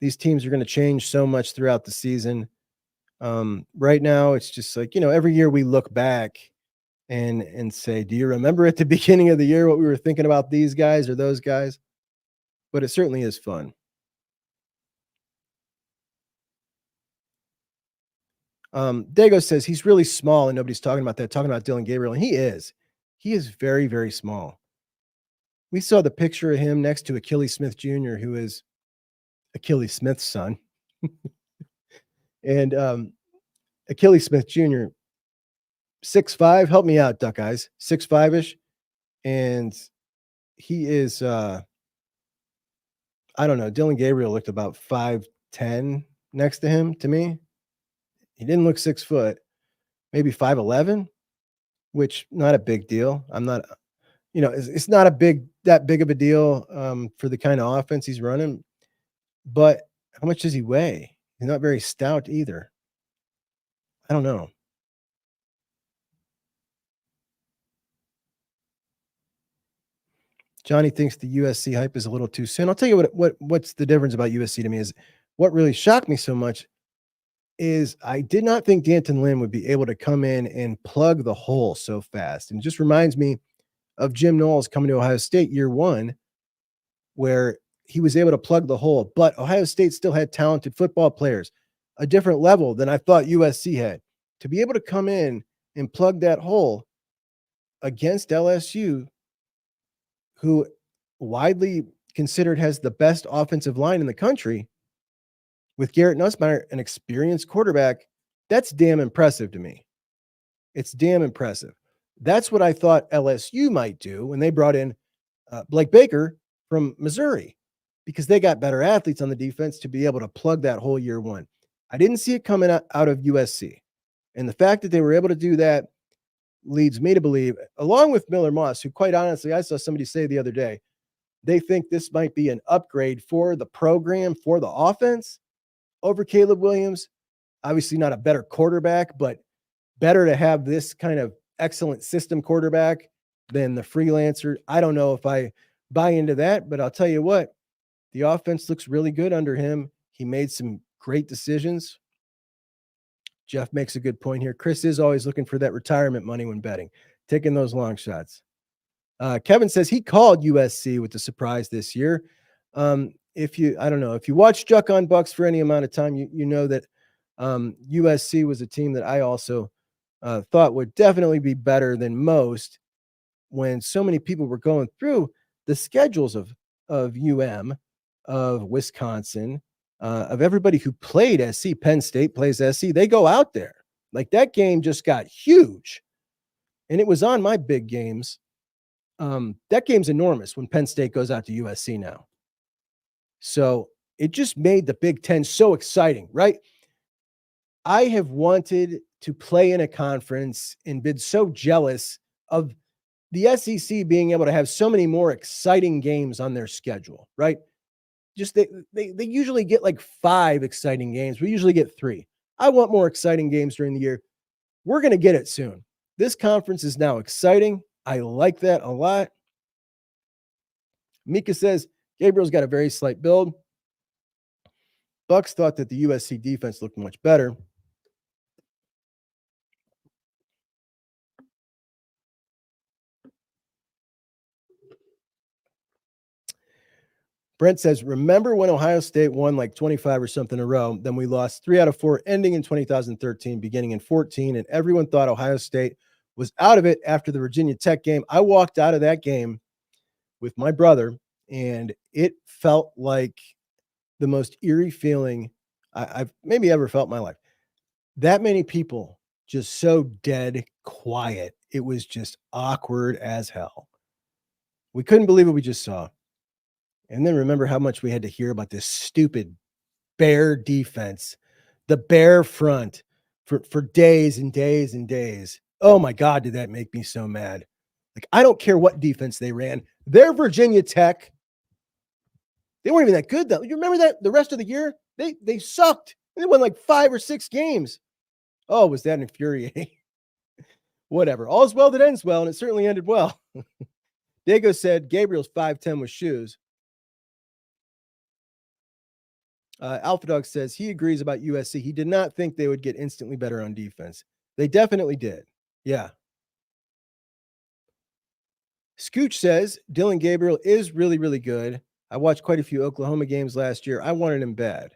A: these teams are going to change so much throughout the season. Right now, it's just like, every year we look back and say, do you remember at the beginning of the year what we were thinking about these guys or those guys? But it certainly is fun. Dago says he's really small and nobody's talking about that, talking about Dylan Gabriel. And he is. He is very, very small. We saw the picture of him next to Achilles Smith Jr., who is Achilles Smith's son. And Achilles Smith Jr., 6'5", help me out, Duck Eyes, 6'5"-ish. And he is, I don't know, Dylan Gabriel looked about 5'10" next to him to me. He didn't look 6 foot, maybe 5'11", which not a big deal. I'm not, it's not that big of a deal for the kind of offense he's running. But how much does he weigh? He's not very stout either. I don't know. Johnny thinks the USC hype is a little too soon. I'll tell you what's the difference about USC to me is what really shocked me so much is I did not think D'Anton Lynn would be able to come in and plug the hole so fast. And it just reminds me of Jim Knowles coming to Ohio State year one, where he was able to plug the hole, but Ohio State still had talented football players, a different level than I thought USC had. To be able to come in and plug that hole against LSU, who widely considered has the best offensive line in the country, with Garrett Nussmeier, an experienced quarterback, that's damn impressive to me. It's damn impressive. That's what I thought LSU might do when they brought in Blake Baker from Missouri, because they got better athletes on the defense to be able to plug that whole year one. I didn't see it coming out of USC. And the fact that they were able to do that leads me to believe, along with Miller Moss, who quite honestly, I saw somebody say the other day, they think this might be an upgrade for the program, for the offense over Caleb Williams. Obviously not a better quarterback, but better to have this kind of excellent system quarterback than the freelancer. I don't know if I buy into that, but I'll tell you what, the offense looks really good under him. He made some great decisions. Jeff makes a good point here. Chris is always looking for that retirement money when betting, taking those long shots. Kevin says he called USC with the surprise this year. If you watch Juck on Bucks for any amount of time, you know that USC was a team that I also thought would definitely be better than most when so many people were going through the schedules of UM, of Wisconsin, of everybody who played SC. Penn State plays SC. They go out there. Like, that game just got huge. And it was on my big games. That game's enormous when Penn State goes out to USC now. So it just made the Big Ten so exciting, right? I have wanted to play in a conference and been so jealous of the SEC being able to have so many more exciting games on their schedule, right? Just they usually get like 5 exciting games. We usually get 3. I want more exciting games during the year. We're going to get it soon. This conference is now exciting. I like that a lot. Mika says, Gabriel's got a very slight build. Bucks thought that the USC defense looked much better. Brent says, remember when Ohio State won like 25 or something in a row? Then we lost 3 out of 4, ending in 2013, beginning in 14, and everyone thought Ohio State was out of it after the Virginia Tech game. I walked out of that game with my brother, and it felt like the most eerie feeling I've maybe ever felt in my life. That many people just so dead quiet. It was just awkward as hell. We couldn't believe what we just saw. And then remember how much we had to hear about this stupid Bear defense, the Bear front for days and days and days. Oh my God, did that make me so mad? Like, I don't care what defense they ran. They're Virginia Tech. They weren't even that good, though. You remember that the rest of the year? They sucked. They won like 5 or 6 games. Oh, was that infuriating? Whatever. All's well that ends well, and it certainly ended well. Diego said Gabriel's 5'10" with shoes. Alpha Dog says he agrees about USC. He did not think they would get instantly better on defense. They definitely did. Yeah. Scooch says Dylan Gabriel is really, really good. I watched quite a few Oklahoma games last year. I wanted him bad.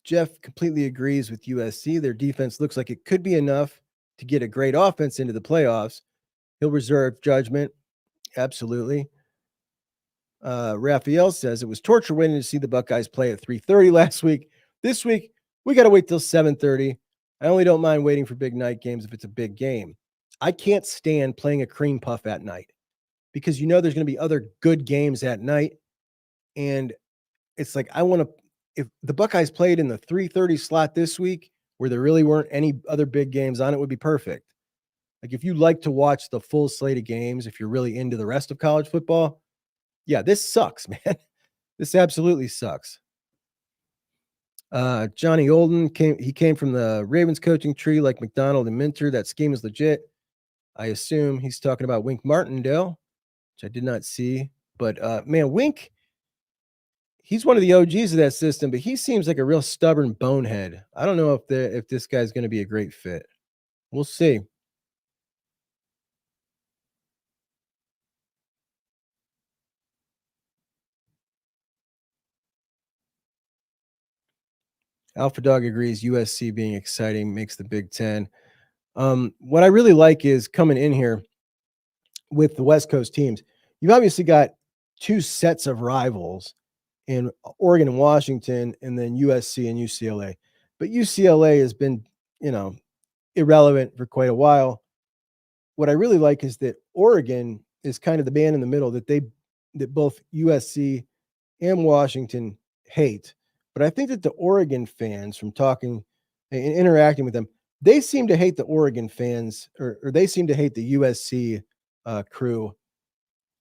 A: Jeff completely agrees with USC. Their defense looks like it could be enough to get a great offense into the playoffs. He'll reserve judgment. Absolutely. Raphael says it was torture waiting to see the Buckeyes play at 3:30 last week. This week, we got to wait till 7:30. I only don't mind waiting for big night games if it's a big game. I can't stand playing a cream puff at night because you know there's going to be other good games at night. And it's like, I want to, if the Buckeyes played in the 3:30 slot this week where there really weren't any other big games on, it would be perfect. Like, if you like to watch the full slate of games, if you're really into the rest of college football, yeah, this sucks, man. This absolutely sucks. Johnny Olden came from the Ravens coaching tree like McDonald and Minter. That scheme is legit. I assume he's talking about Wink Martindale, which I did not see. But man, Wink, he's one of the OGs of that system, but he seems like a real stubborn bonehead. I don't know if this guy's going to be a great fit. We'll see. Alpha Dog agrees USC being exciting makes the Big Ten. What I really like is coming in here with the West Coast teams. You've obviously got 2 sets of rivals in Oregon and Washington, and then USC and UCLA. But UCLA has been, irrelevant for quite a while. What I really like is that Oregon is kind of the man in the middle that both USC and Washington hate. But I think that the Oregon fans, from talking and interacting with them, they seem to hate the Oregon fans, or they seem to hate the USC crew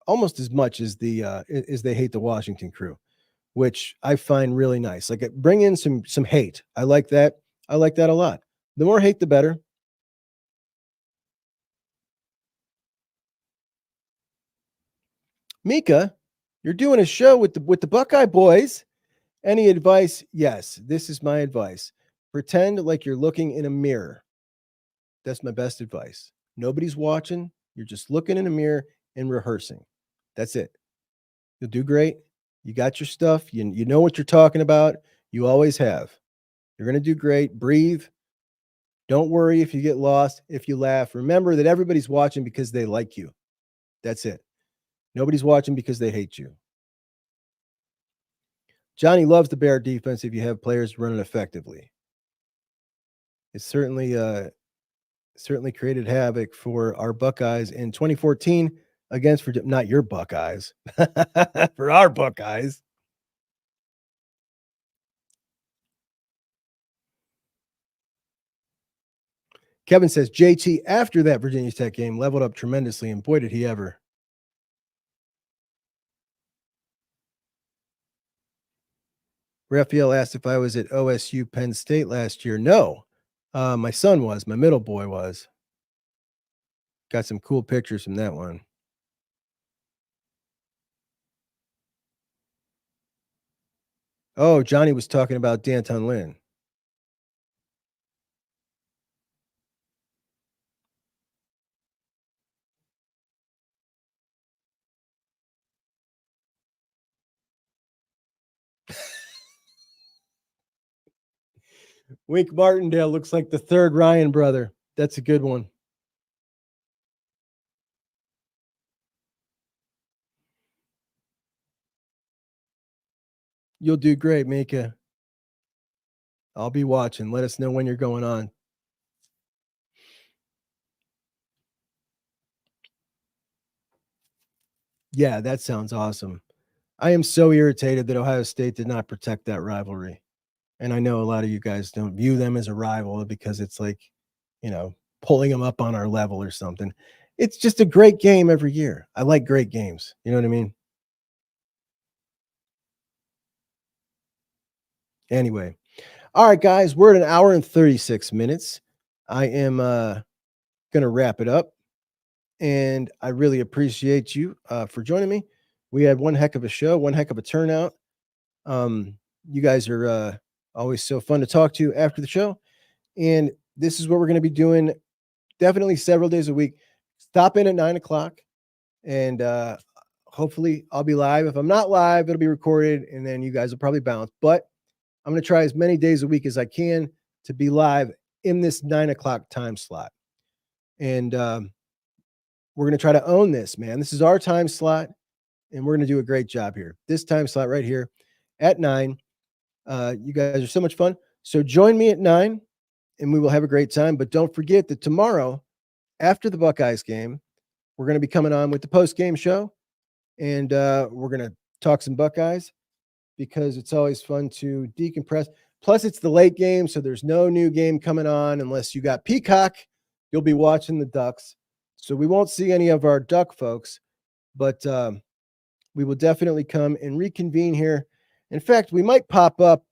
A: almost as much as as they hate the Washington crew, which I find really nice. Like, bring in some hate. I like that. I like that a lot. The more hate, the better. Mika, you're doing a show with the Buckeye boys. Any advice? Yes, this is my advice. Pretend like you're looking in a mirror. That's my best advice. Nobody's watching. You're just looking in a mirror and rehearsing. That's it. You'll do great. You got your stuff. You know what you're talking about. You always have. You're going to do great. Breathe. Don't worry if you get lost, if you laugh. Remember that everybody's watching because they like you. That's it. Nobody's watching because they hate you. Johnny loves the Bear defense if you have players running effectively. It certainly created havoc for our Buckeyes in 2014 against, not your Buckeyes, for our Buckeyes. Kevin says JT after that Virginia Tech game leveled up tremendously, and boy did he ever. Raphael asked if I was at OSU Penn State last year. No, my son was. My middle boy was. Got some cool pictures from that one. Oh, Johnny was talking about Danton Lynn. Wink Martindale looks like the third Ryan brother. That's a good one. You'll do great, Mika. I'll be watching. Let us know when you're going on. Yeah, that sounds awesome. I am so irritated that Ohio State did not protect that rivalry. And I know a lot of you guys don't view them as a rival because it's like, pulling them up on our level or something. It's just a great game every year. I like great games. You know what I mean? Anyway. All right, guys, we're at 1 hour and 36 minutes. I am going to wrap it up. And I really appreciate you for joining me. We had one heck of a show, one heck of a turnout. You guys are always so fun to talk to after the show. And this is what we're going to be doing definitely several days a week. Stop in at 9 o'clock. And hopefully I'll be live. If I'm not live, it'll be recorded. And then you guys will probably bounce. But I'm going to try as many days a week as I can to be live in this 9 o'clock time slot. And we're going to try to own this, man. This is our time slot, and we're going to do a great job here. This time slot right here at 9. You guys are so much fun. So join me at 9, and we will have a great time. But don't forget that tomorrow, after the Buckeyes game, we're going to be coming on with the post-game show, and we're going to talk some Buckeyes because it's always fun to decompress. Plus, it's the late game, so there's no new game coming on unless you got Peacock. You'll be watching the Ducks. So we won't see any of our Duck folks, but we will definitely come and reconvene here. In fact, we might pop up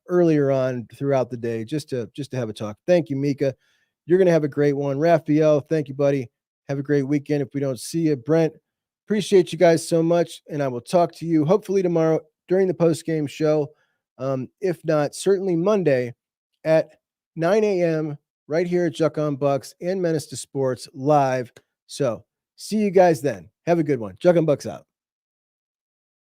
A: earlier on throughout the day just to have a talk. Thank you, Mika. You're going to have a great one. Raphael, thank you, buddy. Have a great weekend if we don't see you. Brent, appreciate you guys so much, and I will talk to you hopefully tomorrow during the post-game show. If not, certainly Monday at 9 a.m. right here at JUCK ON BUCKS and Menace to Sports live. So see you guys then. Have a good one. JUCK ON BUCKS out.